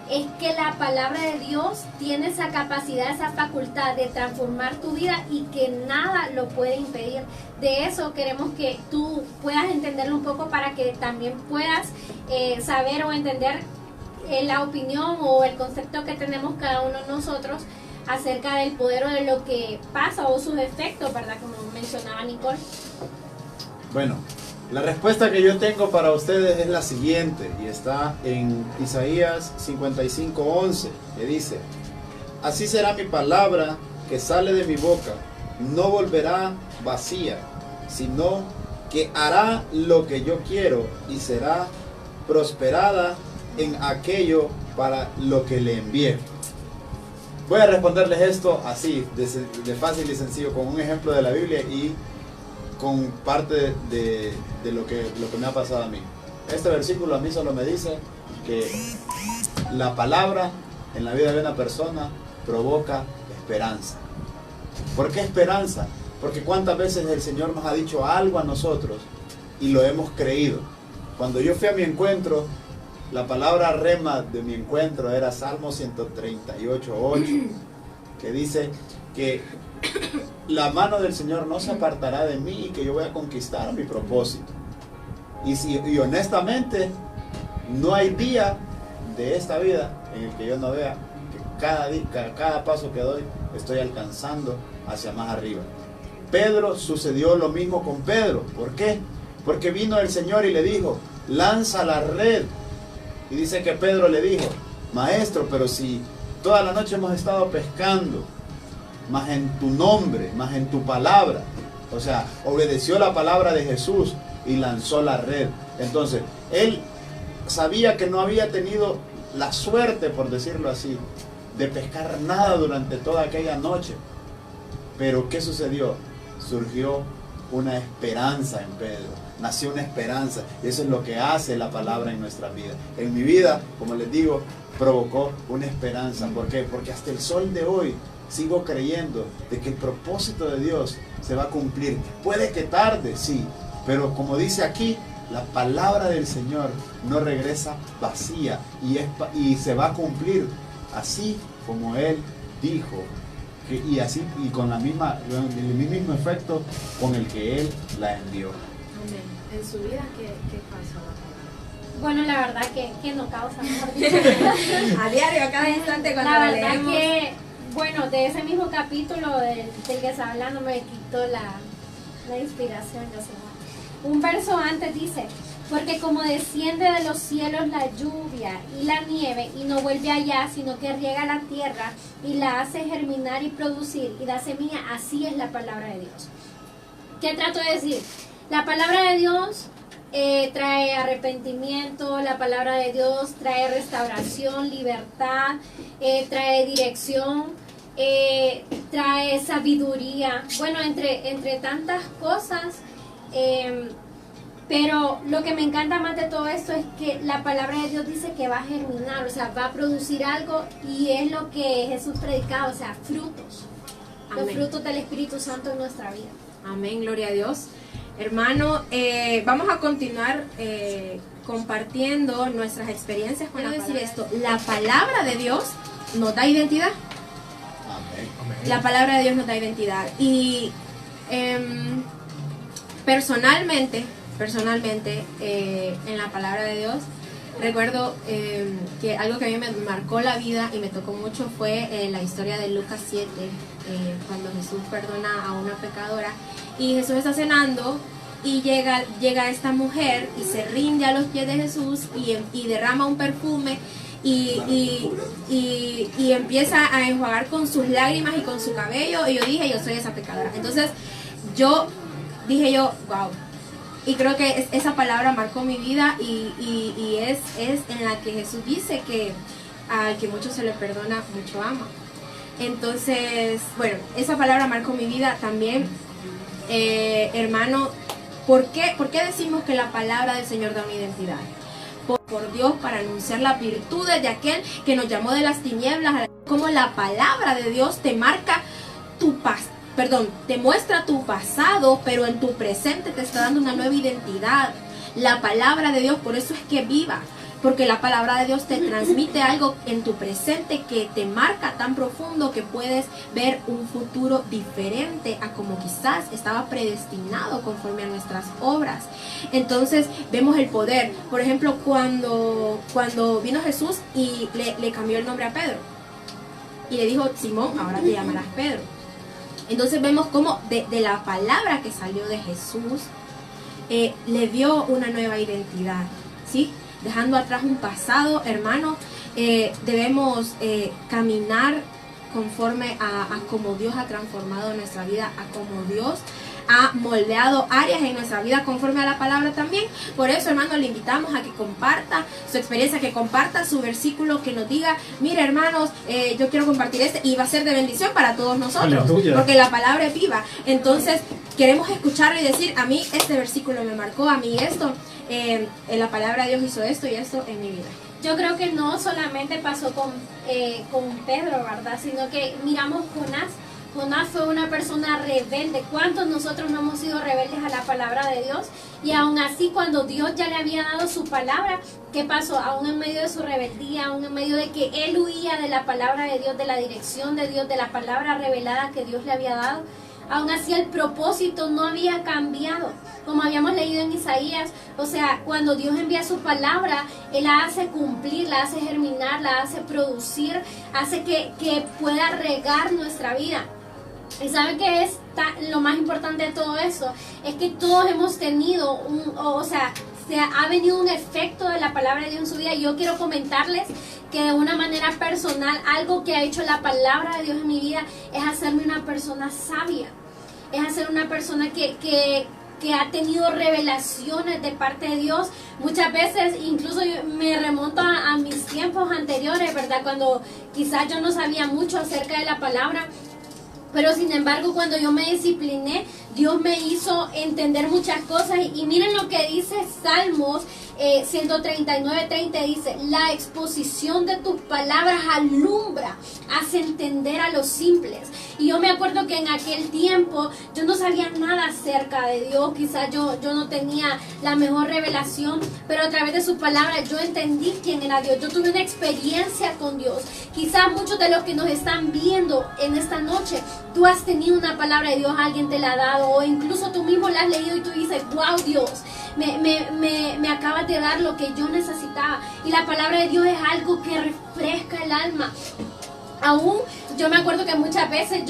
[SPEAKER 4] es que la palabra de Dios tiene esa capacidad, esa facultad de transformar tu vida y que nada lo puede impedir. De eso queremos que tú puedas entenderlo un poco para que también puedas saber o entender la opinión o el concepto que tenemos cada uno de nosotros acerca del poder o de lo que pasa o sus efectos, ¿verdad? Como mencionaba Nicole.
[SPEAKER 3] Bueno, la respuesta que yo tengo para ustedes es la siguiente y está en Isaías 55:11, que dice: así será mi palabra que sale de mi boca, no volverá vacía, sino que hará lo que yo quiero y será prosperada en aquello para lo que le envié. Voy a responderles esto así, de fácil y sencillo, con un ejemplo de la Biblia y con parte de lo que me ha pasado a mí. Este versículo a mí solo me dice que la palabra en la vida de una persona provoca esperanza. ¿Por qué esperanza? Porque cuántas veces el Señor nos ha dicho algo a nosotros y lo hemos creído. Cuando yo fui a mi encuentro, la palabra rema de mi encuentro era Salmo 138:8, que dice que la mano del Señor no se apartará de mí y que yo voy a conquistar mi propósito. Y honestamente, no hay día de esta vida en el que yo no vea que cada paso que doy estoy alcanzando hacia más arriba. Pedro, sucedió lo mismo con Pedro. ¿Por qué? Porque vino el Señor y le dijo: lanza la red. Y dice que Pedro le dijo: maestro, pero si toda la noche hemos estado pescando, más en tu nombre, más en tu palabra. O sea, obedeció la palabra de Jesús y lanzó la red. Entonces, él sabía que no había tenido la suerte, por decirlo así, de pescar nada durante toda aquella noche. Pero ¿qué sucedió? Surgió una esperanza en Pedro. Nació una esperanza, y eso es lo que hace la palabra en nuestra vida. En mi vida, como les digo, provocó una esperanza. ¿Por qué? Porque hasta el sol de hoy sigo creyendo de que el propósito de Dios se va a cumplir. Puede que tarde, sí, pero como dice aquí, la palabra del Señor no regresa vacía y se va a cumplir así como Él dijo. Y así, y con el mismo efecto con el que Él la envió.
[SPEAKER 2] Amén. En su vida, ¿qué pasó?
[SPEAKER 4] Bueno, la verdad que no causa, mejor dicho.
[SPEAKER 2] A diario, a cada instante cuando
[SPEAKER 4] La
[SPEAKER 2] la
[SPEAKER 4] verdad
[SPEAKER 2] leemos.
[SPEAKER 4] que, bueno, de ese mismo capítulo del que está hablando me quitó la inspiración, yo sé. Un verso antes dice: Porque como desciende de los cielos la lluvia y la nieve y no vuelve allá, sino que riega la tierra y la hace germinar y producir y da semilla, así es la palabra de Dios. ¿Qué trato de decir? La palabra de Dios trae arrepentimiento, la palabra de Dios trae restauración, libertad, trae dirección, trae sabiduría, bueno, entre tantas cosas, pero lo que me encanta más de todo esto es que la palabra de Dios dice que va a germinar, o sea, va a producir algo, y es lo que Jesús predicaba, o sea, frutos, los
[SPEAKER 2] Amén.
[SPEAKER 4] frutos del Espíritu Santo en nuestra vida.
[SPEAKER 2] Amén, gloria a Dios. Hermano, vamos a continuar compartiendo nuestras experiencias con la palabra. Esto, la palabra de Dios nos da identidad.
[SPEAKER 3] Amén.
[SPEAKER 2] La palabra de Dios nos da identidad. Y personalmente, en la palabra de Dios, recuerdo que algo que a mí me marcó la vida y me tocó mucho fue la historia de Lucas 7, cuando Jesús perdona a una pecadora, y Jesús está cenando y llega esta mujer y se rinde a los pies de Jesús y derrama un perfume y empieza a enjuagar con sus lágrimas y con su cabello, y yo dije, yo soy esa pecadora. Entonces yo dije, wow. Y creo que esa palabra marcó mi vida, y es en la que Jesús dice que al que mucho se le perdona, mucho ama. Entonces, bueno, esa palabra marcó mi vida también. Hermano, ¿por qué decimos que la palabra del Señor da una identidad? Por Dios, para anunciar las virtudes de aquel que nos llamó de las tinieblas. Como la palabra de Dios te marca te muestra tu pasado, pero en tu presente te está dando una nueva identidad. La palabra de Dios, por eso es que viva, porque la palabra de Dios te transmite algo en tu presente que te marca tan profundo que puedes ver un futuro diferente a como quizás estaba predestinado conforme a nuestras obras. Entonces vemos el poder. Por ejemplo, cuando vino Jesús y le cambió el nombre a Pedro y le dijo, Simón, ahora te llamarás Pedro. Entonces vemos cómo de la palabra que salió de Jesús le dio una nueva identidad, ¿sí? Dejando atrás un pasado, hermano, debemos caminar conforme a como Dios ha transformado nuestra vida, a como Dios ha moldeado áreas en nuestra vida conforme a la palabra también. Por eso, hermano, le invitamos a que comparta su experiencia, que comparta su versículo, que nos diga, mire, hermanos, yo quiero compartir este, y va a ser de bendición para todos nosotros. Aleluya. Porque la palabra es viva. Entonces queremos escucharlo y decir, a mí este versículo me marcó, a mí esto, en la palabra de Dios hizo esto y esto en mi vida.
[SPEAKER 4] Yo creo que no solamente pasó con Pedro, ¿verdad? Sino que miramos Jonás. Jonás fue una persona rebelde. ¿Cuántos nosotros no hemos sido rebeldes a la palabra de Dios? Y aún así, cuando Dios ya le había dado su palabra, ¿qué pasó? Aún en medio de su rebeldía, aún en medio de que él huía de la palabra de Dios, de la dirección de Dios, de la palabra revelada que Dios le había dado, aún así el propósito no había cambiado. Como habíamos leído en Isaías, o sea, cuando Dios envía su palabra, Él la hace cumplir, la hace germinar, la hace producir, hace que pueda regar nuestra vida. ¿Y saben qué es lo más importante de todo eso? Es que todos hemos tenido se ha venido un efecto de la palabra de Dios en su vida. Y yo quiero comentarles que de una manera personal, algo que ha hecho la palabra de Dios en mi vida es hacerme una persona sabia. Es hacer una persona que ha tenido revelaciones de parte de Dios. Muchas veces, incluso yo me remonto a mis tiempos anteriores, ¿verdad? Cuando quizás yo no sabía mucho acerca de la palabra. Pero sin embargo, cuando yo me discipliné, Dios me hizo entender muchas cosas. Y miren lo que dice Salmos 139:30, dice: la exposición de tus palabras alumbra, hace entender a los simples. Y yo me acuerdo que en aquel tiempo yo no sabía nada acerca de Dios. Quizás yo no tenía la mejor revelación, pero a través de su palabra yo entendí quién era Dios. Yo tuve una experiencia con Dios. Quizás muchos de los que nos están viendo en esta noche, tú has tenido una palabra de Dios, alguien te la ha dado, o incluso tú mismo la has leído y tú dices: wow, Dios, me acabas de dar lo que yo necesitaba. Y la palabra de Dios es algo que refresca el alma. Aún yo me acuerdo que muchas veces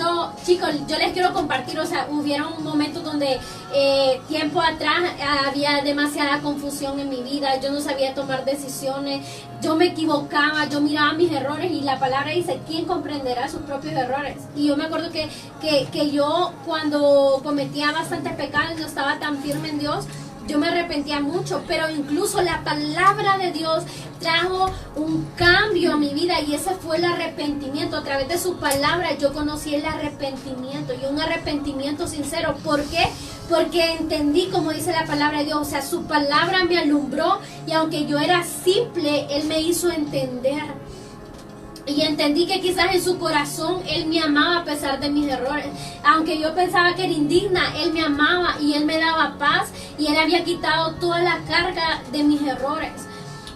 [SPEAKER 4] chicos, yo les quiero compartir, o sea, hubieron momentos donde tiempo atrás había demasiada confusión en mi vida, yo no sabía tomar decisiones, yo me equivocaba, yo miraba mis errores y la palabra dice, ¿quién comprenderá sus propios errores? Y yo me acuerdo que yo cuando cometía bastantes pecados, no estaba tan firme en Dios, yo me arrepentía mucho, pero incluso la palabra de Dios trajo un cambio a mi vida y ese fue el arrepentimiento. A través de su palabra yo conocí el arrepentimiento y un arrepentimiento sincero. ¿Por qué? Porque entendí, como dice la palabra de Dios, o sea, su palabra me alumbró y aunque yo era simple, Él me hizo entender. Y entendí que quizás en su corazón Él me amaba a pesar de mis errores. Aunque yo pensaba que era indigna, Él me amaba y Él me daba paz y Él había quitado toda la carga de mis errores.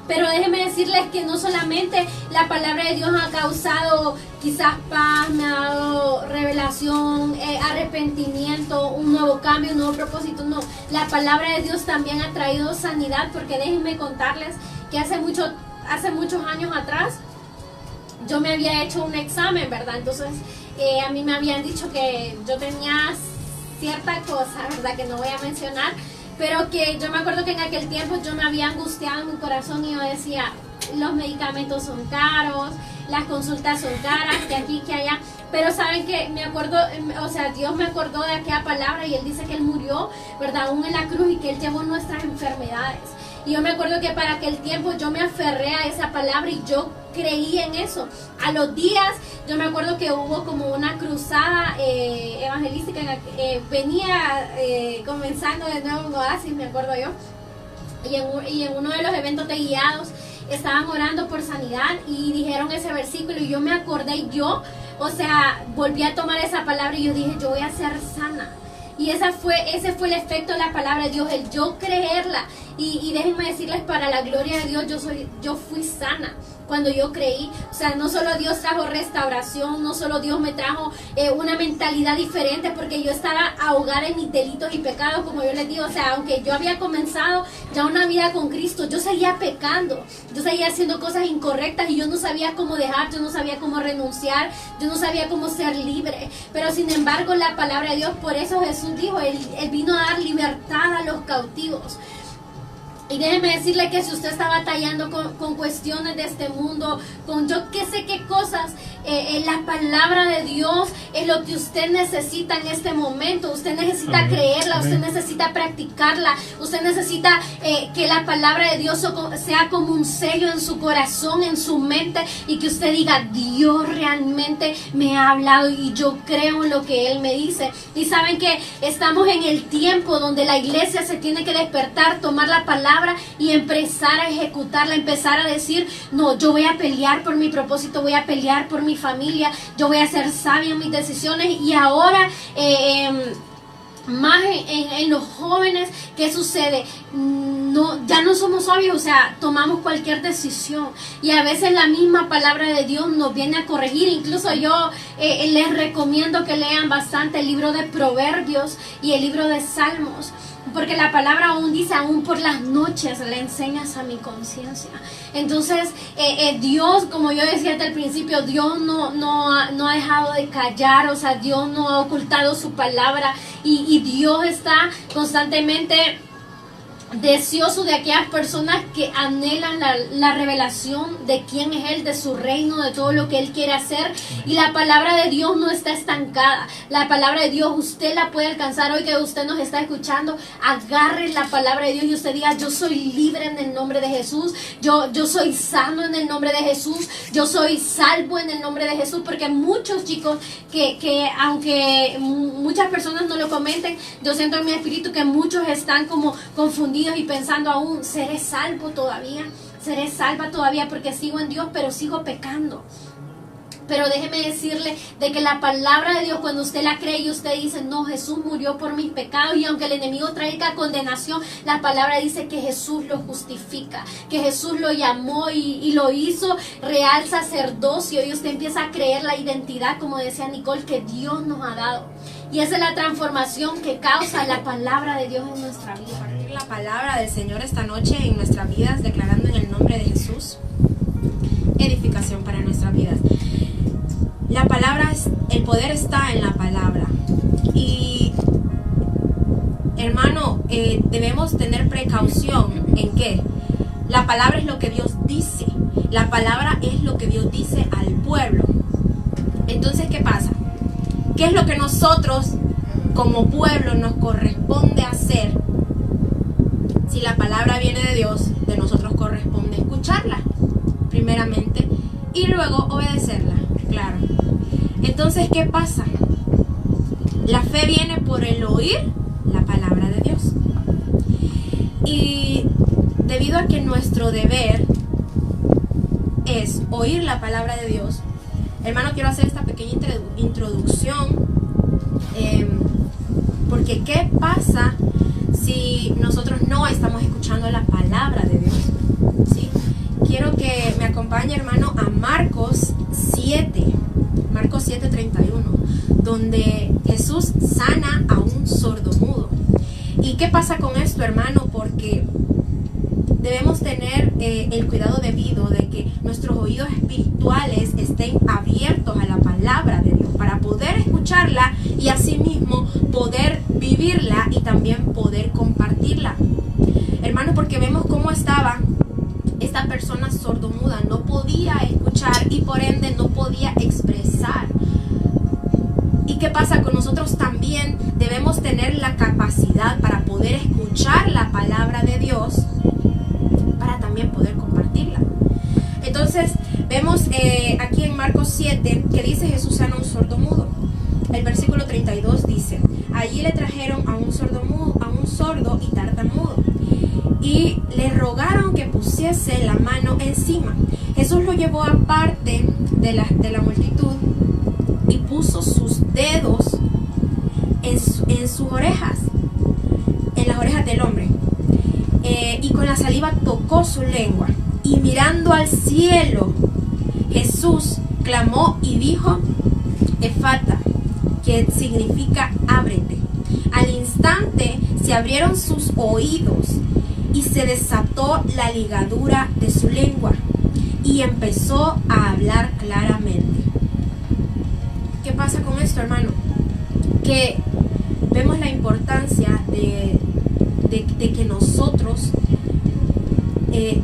[SPEAKER 4] Pero déjenme decirles que no solamente la palabra de Dios ha causado quizás paz, me ha dado revelación, arrepentimiento, un nuevo cambio, un nuevo propósito. No, la palabra de Dios también ha traído sanidad, porque déjenme contarles que hace muchos años atrás yo me había hecho un examen, ¿verdad? Entonces a mí me habían dicho que yo tenía cierta cosa, ¿verdad? Que no voy a mencionar, pero que yo me acuerdo que en aquel tiempo yo me había angustiado en mi corazón y yo decía, los medicamentos son caros, las consultas son caras, que aquí, que allá. Pero saben que me acuerdo, o sea, Dios me acordó de aquella palabra y Él dice que Él murió, ¿verdad? Aún en la cruz y que Él llevó nuestras enfermedades. Y yo me acuerdo que para aquel tiempo yo me aferré a esa palabra y yo creí en eso. A los días, yo me acuerdo que hubo como una cruzada evangelística, venía comenzando de nuevo en Oasis, me acuerdo yo. Y en uno de los eventos de guiados estaban orando por sanidad y dijeron ese versículo y yo me acordé y yo, o sea, volví a tomar esa palabra y yo dije, yo voy a ser sana. Y ese fue el efecto de la palabra de Dios, el yo creerla. Y déjenme decirles, para la gloria de Dios, yo fui sana cuando yo creí. O sea, no solo Dios trajo restauración, no solo Dios me trajo una mentalidad diferente, porque yo estaba ahogada en mis delitos y pecados, como yo les digo. O sea, aunque yo había comenzado ya una vida con Cristo, yo seguía pecando, yo seguía haciendo cosas incorrectas y yo no sabía cómo dejar, yo no sabía cómo renunciar, yo no sabía cómo ser libre. Pero sin embargo, la palabra de Dios, por eso Jesús dijo, Él vino a dar libertad a los cautivos. Y déjeme decirle que si usted está batallando con cuestiones de este mundo, con yo qué sé qué cosas, la palabra de Dios es lo que usted necesita en este momento. Usted necesita creerla, usted necesita practicarla, usted necesita que la palabra de Dios sea como un sello en su corazón, en su mente, y que usted diga, Dios realmente me ha hablado y yo creo en lo que Él me dice. Y saben que estamos en el tiempo donde la iglesia se tiene que despertar, tomar la palabra y empezar a ejecutarla, empezar a decir, no, yo voy a pelear por mi propósito, voy a pelear por mi familia, yo voy a ser sabia en mis decisiones. Y ahora más en los jóvenes, ¿qué sucede? Ya no somos sabios, o sea, tomamos cualquier decisión y a veces la misma palabra de Dios nos viene a corregir. Incluso yo les recomiendo que lean bastante el libro de Proverbios y el libro de Salmos, porque la palabra aún dice, aún por las noches le enseñas a mi conciencia. Entonces Dios, como yo decía hasta el principio, Dios no ha dejado de callar, o sea, Dios no ha ocultado su palabra y Dios está constantemente deseoso de aquellas personas que anhelan la revelación de quién es Él, de su reino, de todo lo que Él quiere hacer. Y la palabra de Dios no está estancada. La palabra de Dios usted la puede alcanzar. Hoy que usted nos está escuchando, agarre la palabra de Dios y usted diga, yo soy libre en el nombre de Jesús, yo soy sano en el nombre de Jesús, yo soy salvo en el nombre de Jesús. Porque muchos chicos que aunque muchas personas no lo comenten, yo siento en mi espíritu que muchos están como confundidos y pensando aún, ¿seré salvo todavía? ¿Seré salva todavía porque sigo en Dios pero sigo pecando? Pero déjeme decirle de que la palabra de Dios, cuando usted la cree y usted dice, no, Jesús murió por mis pecados, y aunque el enemigo traiga condenación, la palabra dice que Jesús lo justifica, que Jesús lo llamó y lo hizo real sacerdocio, y usted empieza a creer la identidad, como decía Nicole, que Dios nos ha dado. Y esa es la transformación que causa la palabra de Dios en nuestra vida.
[SPEAKER 2] La palabra del Señor esta noche en nuestras vidas, declarando en el nombre de Jesús edificación para nuestras vidas. La palabra, el poder está en la palabra. Y hermano, debemos tener precaución en que la palabra es lo que Dios dice. La palabra es lo que Dios dice al pueblo. Entonces, ¿qué pasa? ¿Qué es lo que nosotros como pueblo nos corresponde hacer? Si la palabra viene de Dios, de nosotros corresponde escucharla primeramente y luego obedecerla, claro. Entonces, ¿qué pasa? La fe viene por el oír la palabra de Dios. Y debido a que nuestro deber es oír la palabra de Dios, hermano, quiero hacer esta pequeña introducción, porque ¿qué pasa si nosotros no estamos escuchando la palabra de Dios? ¿Sí? Quiero que me acompañe, hermano, a Marcos 7:31, donde Jesús sana a un sordomudo. ¿Y qué pasa con esto, hermano? Porque debemos tener el cuidado debido de que nuestros oídos espirituales estén abiertos a la palabra de Dios para poder escucharla y asimismo poder vivirla y también poder compartirla. Hermano, porque vemos cómo estaba esta persona sordomuda, no podía escuchar y por ende no podía expresar. ¿Y qué pasa con nosotros? También debemos tener la capacidad para poder escuchar la palabra de Dios, para también poder compartirla. Entonces vemos aquí en Marcos 7 que dice: Jesús sana a un sordomudo. El versículo 32 dice: allí le trajeron a un sordo y tartamudo, y le rogaron que pusiese la mano encima. Jesús lo llevó aparte de la multitud y puso sus dedos en sus orejas, en las orejas del hombre, y con la saliva tocó su lengua, y mirando al cielo, Jesús clamó y dijo: Efata, que significa ábrete. Al instante se abrieron sus oídos y se desató la ligadura de su lengua y empezó a hablar claramente. ¿Qué pasa con esto, hermano? Que vemos la importancia de que nosotros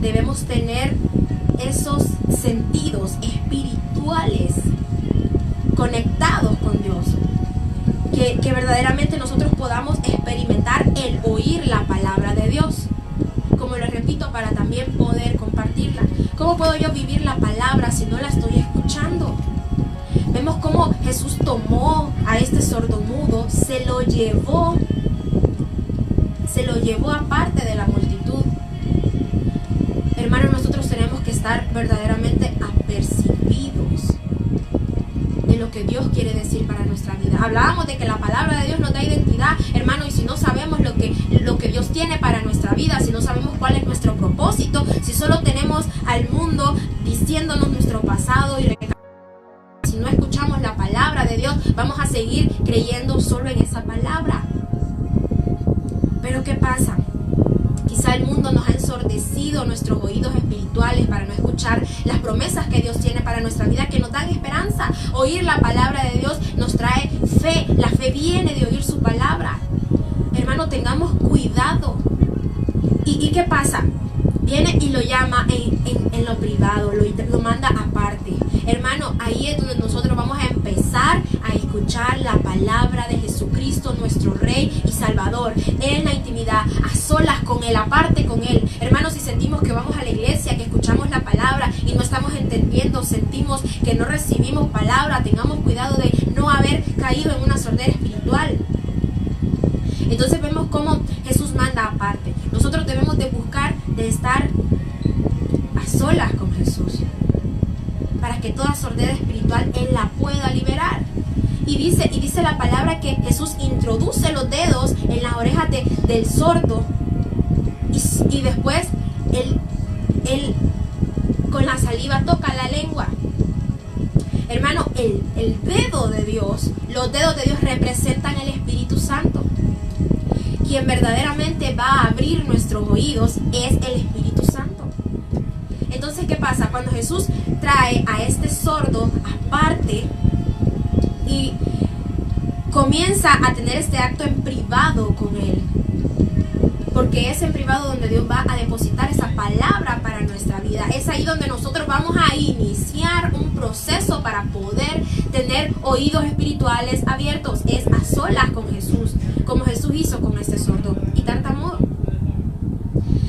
[SPEAKER 2] debemos tener esos sentidos espirituales conectados con Dios, que verdaderamente nosotros podamos experimentar el oír la palabra de Dios, como lo repito, para también poder compartirla. ¿Cómo puedo yo vivir la palabra si no la estoy escuchando? Vemos cómo Jesús tomó a este sordomudo, se lo llevó aparte de la multitud. Hermanos, nosotros tenemos que estar verdaderamente apercibidos de lo que Dios quiere decir para nuestra vida. Hablábamos de que la palabra de Dios nos da identidad, hermano, y si no sabemos lo que Dios tiene para nuestra vida, si no sabemos cuál es nuestro propósito, si solo tenemos al mundo diciéndonos nuestro pasado y si no escuchamos la palabra de Dios, vamos a seguir creyendo solo en esa palabra. Pero ¿qué pasa? Quizá el mundo nos ha ensordecido nuestros oídos espirituales para no escuchar las promesas que Dios tiene para nuestra vida, que nos dan esperanza. Oír la palabra de Dios nos trae fe. La fe viene de oír su palabra. Hermano, tengamos cuidado. ¿Y qué pasa? Viene y lo llama en lo privado, lo manda aparte. Hermano, ahí es donde nosotros vamos a empezar a escuchar la palabra de Jesucristo, nuestro Rey y Salvador, en la intimidad, a solas con Él, aparte con Él. Hermanos, si sentimos que vamos a la iglesia, que escuchamos la palabra y no estamos entendiendo, sentimos que no recibimos palabra, tengamos cuidado de no haber caído en una sordera espiritual. Entonces vemos cómo Jesús manda aparte. Nosotros debemos de buscar de estar a solas con Jesús, para que toda sordera espiritual Él la pueda liberar. Y dice la palabra que Jesús introduce los dedos en las orejas del sordo y después él con la saliva toca la lengua. Hermano, el dedo de Dios, los dedos de Dios representan el Espíritu Santo. Quien verdaderamente va a abrir nuestros oídos es el Espíritu Santo. Entonces, ¿qué pasa? Cuando Jesús trae a este sordo aparte, y comienza a tener este acto en privado con Él. Porque es en privado donde Dios va a depositar esa palabra para nuestra vida. Es ahí donde nosotros vamos a iniciar un proceso para poder tener oídos espirituales abiertos. Es a solas con Jesús, como Jesús hizo con este sordo y tartamudo.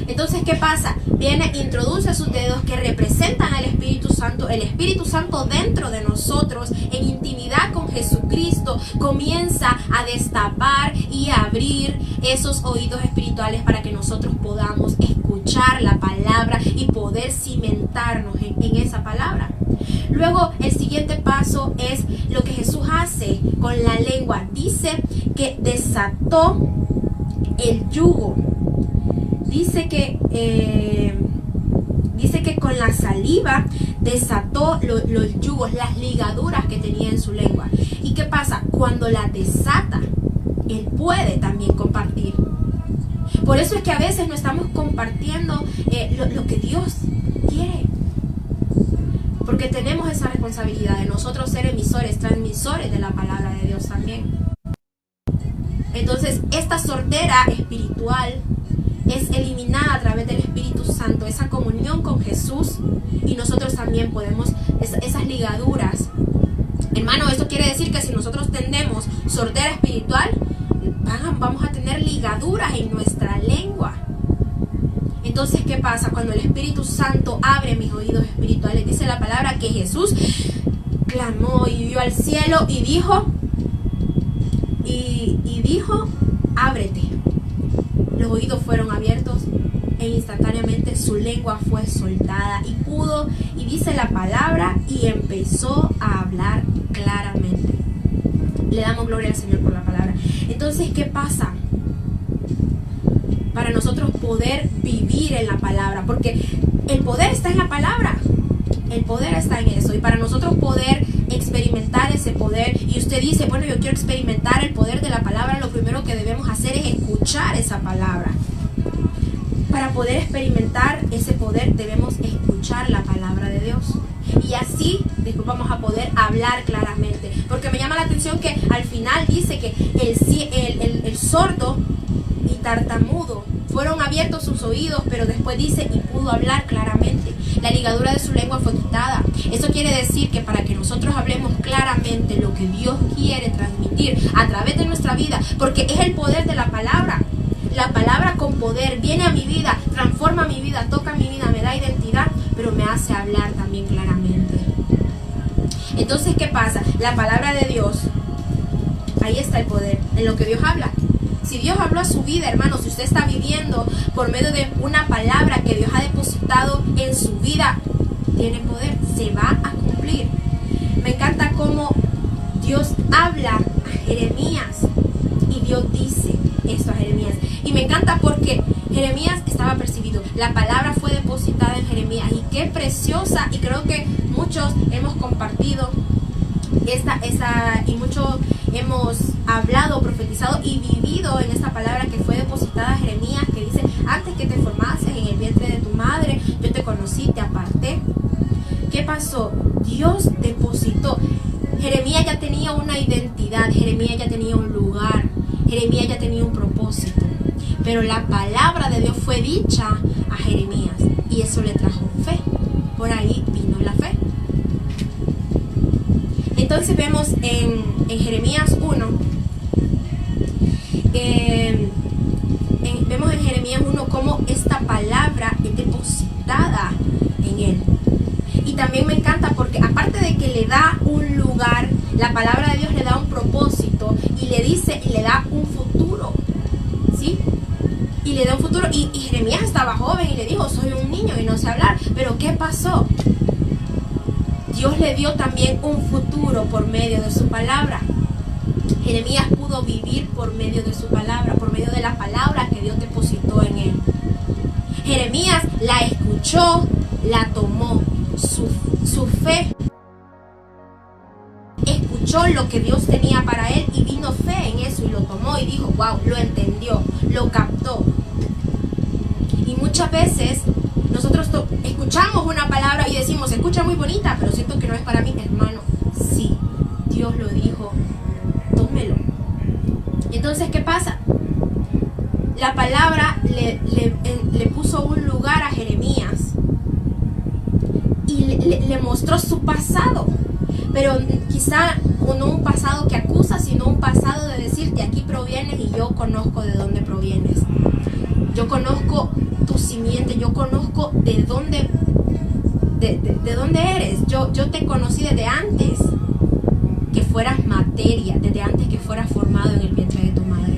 [SPEAKER 2] Entonces, ¿qué pasa? Viene, introduce sus dedos que representan al Espíritu Santo. El Espíritu Santo dentro de nosotros, en intimidad con Jesucristo, comienza a destapar y a abrir esos oídos espirituales para que nosotros podamos escuchar la palabra y poder cimentarnos en esa palabra. Luego, el siguiente paso es lo que Jesús hace con la lengua. Dice que desató el yugo. Dice que con la saliva desató los yugos, las ligaduras que tenía en su lengua. ¿Y qué pasa? Cuando la desata, Él puede también compartir. Por eso es que a veces no estamos compartiendo lo que Dios quiere. Porque tenemos esa responsabilidad de nosotros ser emisores, transmisores de la palabra de Dios también. Entonces, esta sordera espiritual es eliminada a través del Espíritu Santo, esa comunión con Jesús, y nosotros también podemos, esas ligaduras. Hermano, esto quiere decir que si nosotros tenemos sordera espiritual, vamos a tener ligaduras en nuestra lengua. Entonces, ¿qué pasa? Cuando el Espíritu Santo abre mis oídos espirituales, dice la palabra que Jesús clamó y vio al cielo y dijo, ábrete. Los oídos fueron abiertos e instantáneamente su lengua fue soltada y dice la palabra y empezó a hablar claramente. Le damos gloria al Señor por la palabra. Entonces, ¿qué pasa? Para nosotros poder vivir en la palabra, porque el poder está en la palabra. El poder está en eso. Y para nosotros poder experimentar ese poder, y usted dice, bueno, yo quiero experimentar el poder de la palabra, lo primero que debemos hacer es escuchar esa palabra. Para poder experimentar ese poder debemos escuchar la palabra de Dios. Y así después vamos a poder hablar claramente. Porque me llama la atención que al final dice que el sordo y tartamudo fueron abiertos sus oídos, pero después dice y pudo hablar claramente. La ligadura de su lengua fue quitada. Eso quiere decir que para que nosotros hablemos claramente lo que Dios quiere transmitir a través de nuestra vida, porque es el poder de la palabra. La palabra con poder viene a mi vida, transforma mi vida, toca mi vida, me da identidad, pero me hace hablar también claramente. Entonces, ¿qué pasa? La palabra de Dios, ahí está el poder, en lo que Dios habla. Si Dios habló a su vida, hermano, si usted está viviendo por medio de una palabra que Dios ha depositado en su vida, tiene poder, se va a cumplir. Me encanta cómo Dios habla a Jeremías y Dios dice esto a Jeremías. Y me encanta porque Jeremías estaba percibido. La palabra fue depositada en Jeremías y qué preciosa. Y creo que muchos hemos compartido y muchos hemos hablado, profetizado y vivido en esta palabra que fue depositada a Jeremías, que dice, antes que te formases en el vientre de tu madre, yo te conocí, te aparté. ¿Qué pasó? Dios depositó. Jeremías ya tenía una identidad, Jeremías ya tenía un lugar, Jeremías ya tenía un propósito. Pero la palabra de Dios fue dicha a Jeremías y eso le trajo fe. Por ahí vino la fe. Entonces vemos en Jeremías 1, vemos en Jeremías 1 cómo esta palabra es depositada en él. Y también me encanta porque aparte de que le da un lugar, la palabra de Dios le da un propósito y le dice y le da un futuro, ¿sí? Y le da un futuro y Jeremías estaba joven y le dijo, soy un niño y no sé hablar. Pero ¿qué pasó? Dios le dio también un futuro por medio de su palabra. Jeremías pudo vivir por medio de su palabra, por medio de la palabra que Dios depositó en él. Jeremías la escuchó, la tomó, su fe. Escuchó lo que Dios tenía para él y vino fe en eso y lo tomó y dijo, wow, lo entendió, lo captó. Y muchas veces nosotros escuchamos una palabra y decimos, se escucha muy bonita, pero siento que no es para mí, hermano. Sí, Dios lo dijo, tómelo. Entonces, ¿qué pasa? La palabra le puso un lugar a Jeremías y le mostró su pasado, pero quizá no un pasado que acusa, sino un pasado de decir, de aquí provienes y yo conozco de dónde provienes. Yo conozco tu simiente, yo conozco de dónde eres. Yo te conocí desde antes que fueras materia, desde antes que fueras formado en el vientre de tu madre.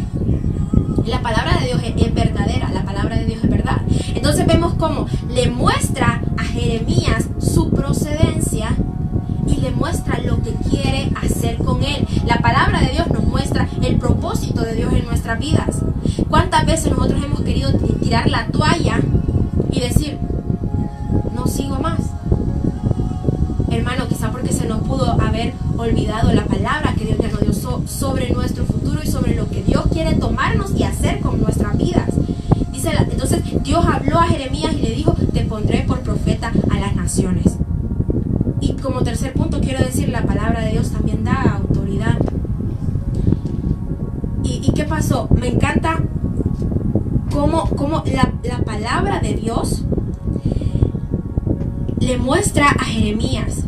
[SPEAKER 2] La palabra de Dios es verdadera, la palabra de Dios es verdad. Entonces vemos cómo le muestra a Jeremías su procedencia y le muestra lo que quiere hacer con él. La palabra de Dios nos muestra el propósito de Dios en nuestras vidas. ¿Cuántas veces nosotros hemos querido tirar la toalla y decir, no sigo más? Hermano, quizá porque se nos pudo haber olvidado la palabra que Dios ya nos dio sobre nuestro futuro y sobre lo que Dios quiere tomarnos y hacer con nuestras vidas. Entonces Dios habló a Jeremías y le dijo, te pondré por profeta a las naciones. Y como tercer punto quiero decir, la palabra de Dios también da autoridad. ¿Y qué pasó? Me encanta cómo la palabra de Dios le muestra a Jeremías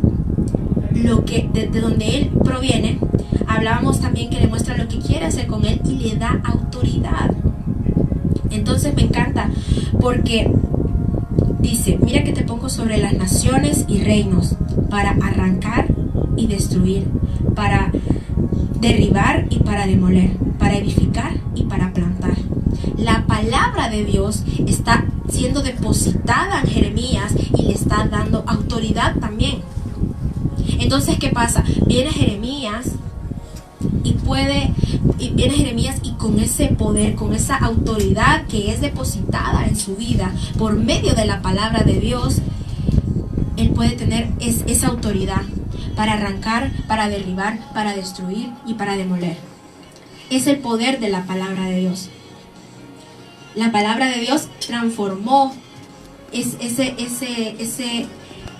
[SPEAKER 2] lo que de donde él proviene. Hablábamos también que le muestra lo que quiere hacer con él y le da autoridad. Entonces me encanta porque dice, mira que te pongo sobre las naciones y reinos para arrancar y destruir, para derribar y para demoler, para edificar y para plantar. La palabra de Dios está siendo depositada en Jeremías y le está dando autoridad también. Entonces, ¿qué pasa? Viene Jeremías y con ese poder, con esa autoridad que es depositada en su vida por medio de la palabra de Dios, él puede tener esa autoridad para arrancar, para derribar, para destruir y para demoler. Es el poder de la palabra de Dios. La palabra de Dios transformó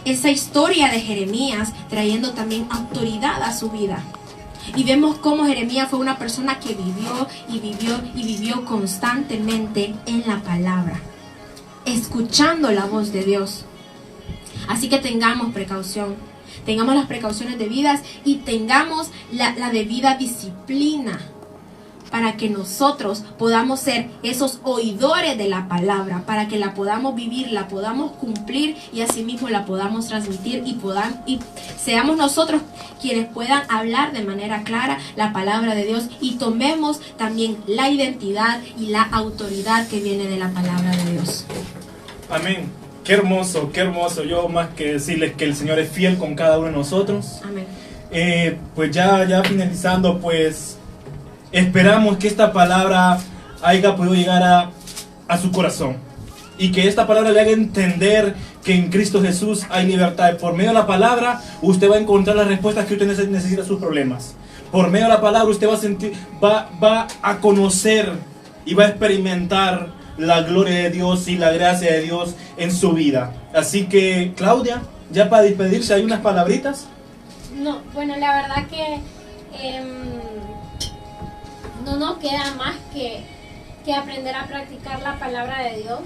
[SPEAKER 2] esa historia de Jeremías, trayendo también autoridad a su vida. Y vemos cómo Jeremías fue una persona que vivió constantemente en la palabra, escuchando la voz de Dios. Así que tengamos precaución, tengamos las precauciones debidas y tengamos la debida disciplina para que nosotros podamos ser esos oidores de la palabra, para que la podamos vivir, la podamos cumplir y asimismo la podamos transmitir y seamos nosotros quienes puedan hablar de manera clara la palabra de Dios y tomemos también la identidad y la autoridad que viene de la palabra de Dios.
[SPEAKER 5] Amén. Qué hermoso, qué hermoso. Yo más que decirles que el Señor es fiel con cada uno de nosotros.
[SPEAKER 2] Amén.
[SPEAKER 5] Pues ya finalizando, pues esperamos que esta palabra haya podido llegar a su corazón y que esta palabra le haga entender que en Cristo Jesús hay libertad. Por medio de la palabra usted va a encontrar las respuestas que usted necesita a sus problemas. Por medio de la palabra usted va a conocer y va a experimentar la gloria de Dios y la gracia de Dios en su vida. Así que, Claudia, ya para despedirse, ¿hay unas palabritas?
[SPEAKER 4] No, bueno, la verdad que no nos queda más que aprender a practicar la palabra de Dios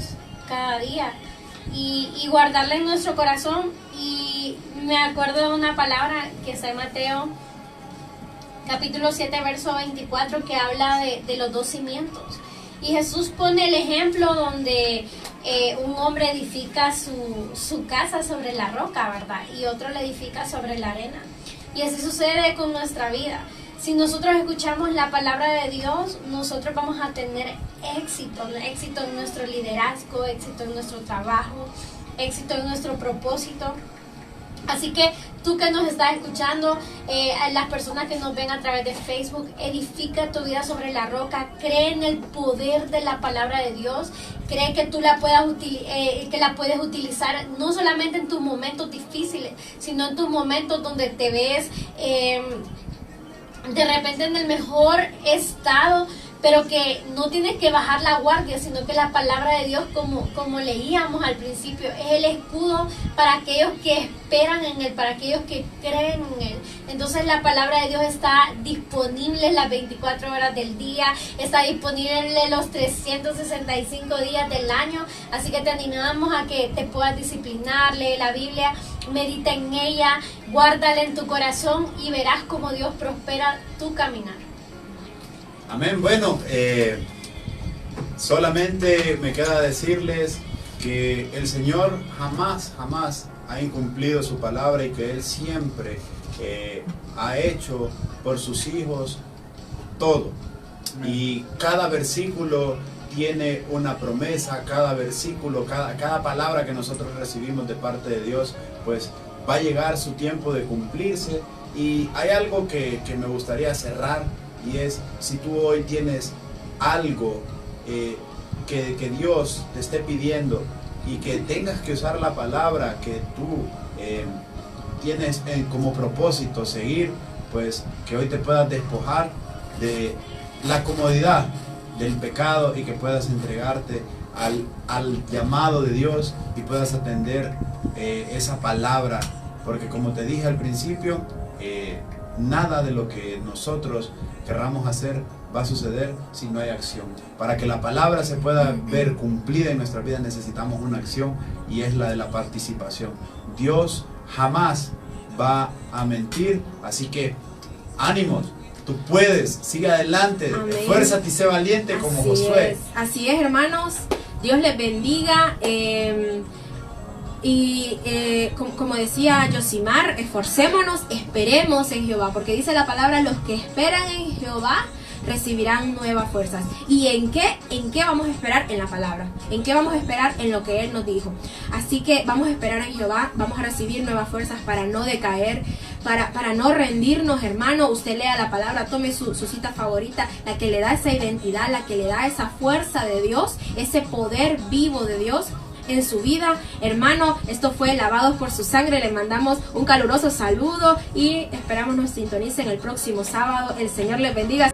[SPEAKER 4] cada día y guardarla en nuestro corazón. Y me acuerdo de una palabra que está en Mateo capítulo 7 verso 24 que habla de los dos cimientos. Y Jesús pone el ejemplo donde un hombre edifica su casa sobre la roca, ¿verdad? Y otro la edifica sobre la arena. Y así sucede con nuestra vida. Si nosotros escuchamos la palabra de Dios, nosotros vamos a tener éxito en nuestro liderazgo, éxito en nuestro trabajo, éxito en nuestro propósito. Así que tú que nos estás escuchando, las personas que nos ven a través de Facebook, edifica tu vida sobre la roca, cree en el poder de la palabra de Dios, cree que tú la puedes utilizar no solamente en tus momentos difíciles, sino en tus momentos donde te ves de repente en el mejor estado, pero que no tienes que bajar la guardia, sino que la palabra de Dios, como leíamos al principio, es el escudo para aquellos que esperan en Él, para aquellos que creen en Él. Entonces la palabra de Dios está disponible las 24 horas del día, está disponible los 365 días del año, así que te animamos a que te puedas disciplinar, lee la Biblia, medita en ella, guárdala en tu corazón y verás cómo Dios prospera tu caminar.
[SPEAKER 3] Amén. Bueno, solamente me queda decirles que el Señor jamás ha incumplido su palabra y que Él siempre ha hecho por sus hijos todo. Y cada versículo tiene una promesa, cada versículo, cada palabra que nosotros recibimos de parte de Dios, pues va a llegar su tiempo de cumplirse. Y hay algo que me gustaría cerrar, y es, si tú hoy tienes algo que Dios te esté pidiendo y que tengas que usar la palabra que tú tienes como propósito seguir, pues que hoy te puedas despojar de la comodidad del pecado y que puedas entregarte al llamado de Dios y puedas atender esa palabra, porque como te dije al principio, nada de lo que nosotros querramos hacer va a suceder si no hay acción. Para que la palabra se pueda ver cumplida en nuestra vida necesitamos una acción, y es la de la participación. Dios jamás va a mentir, así que ánimos, tú puedes, sigue adelante, esfuérzate y sé valiente como Josué.
[SPEAKER 2] Así es, hermanos, Dios les bendiga. Como decía Yosimar, esforcémonos, esperemos en Jehová, porque dice la palabra, los que esperan en Jehová recibirán nuevas fuerzas. ¿Y en qué vamos a esperar? En la palabra. ¿En qué vamos a esperar? En lo que Él nos dijo. Así que vamos a esperar en Jehová, vamos a recibir nuevas fuerzas para no decaer, para no rendirnos, hermano. Usted lea la palabra, tome su cita favorita, la que le da esa identidad, la que le da esa fuerza de Dios, ese poder vivo de Dios en su vida. Hermano, esto fue Lavados por su Sangre. Le mandamos un caluroso saludo y esperamos nos sintonicen el próximo sábado. El Señor les bendiga.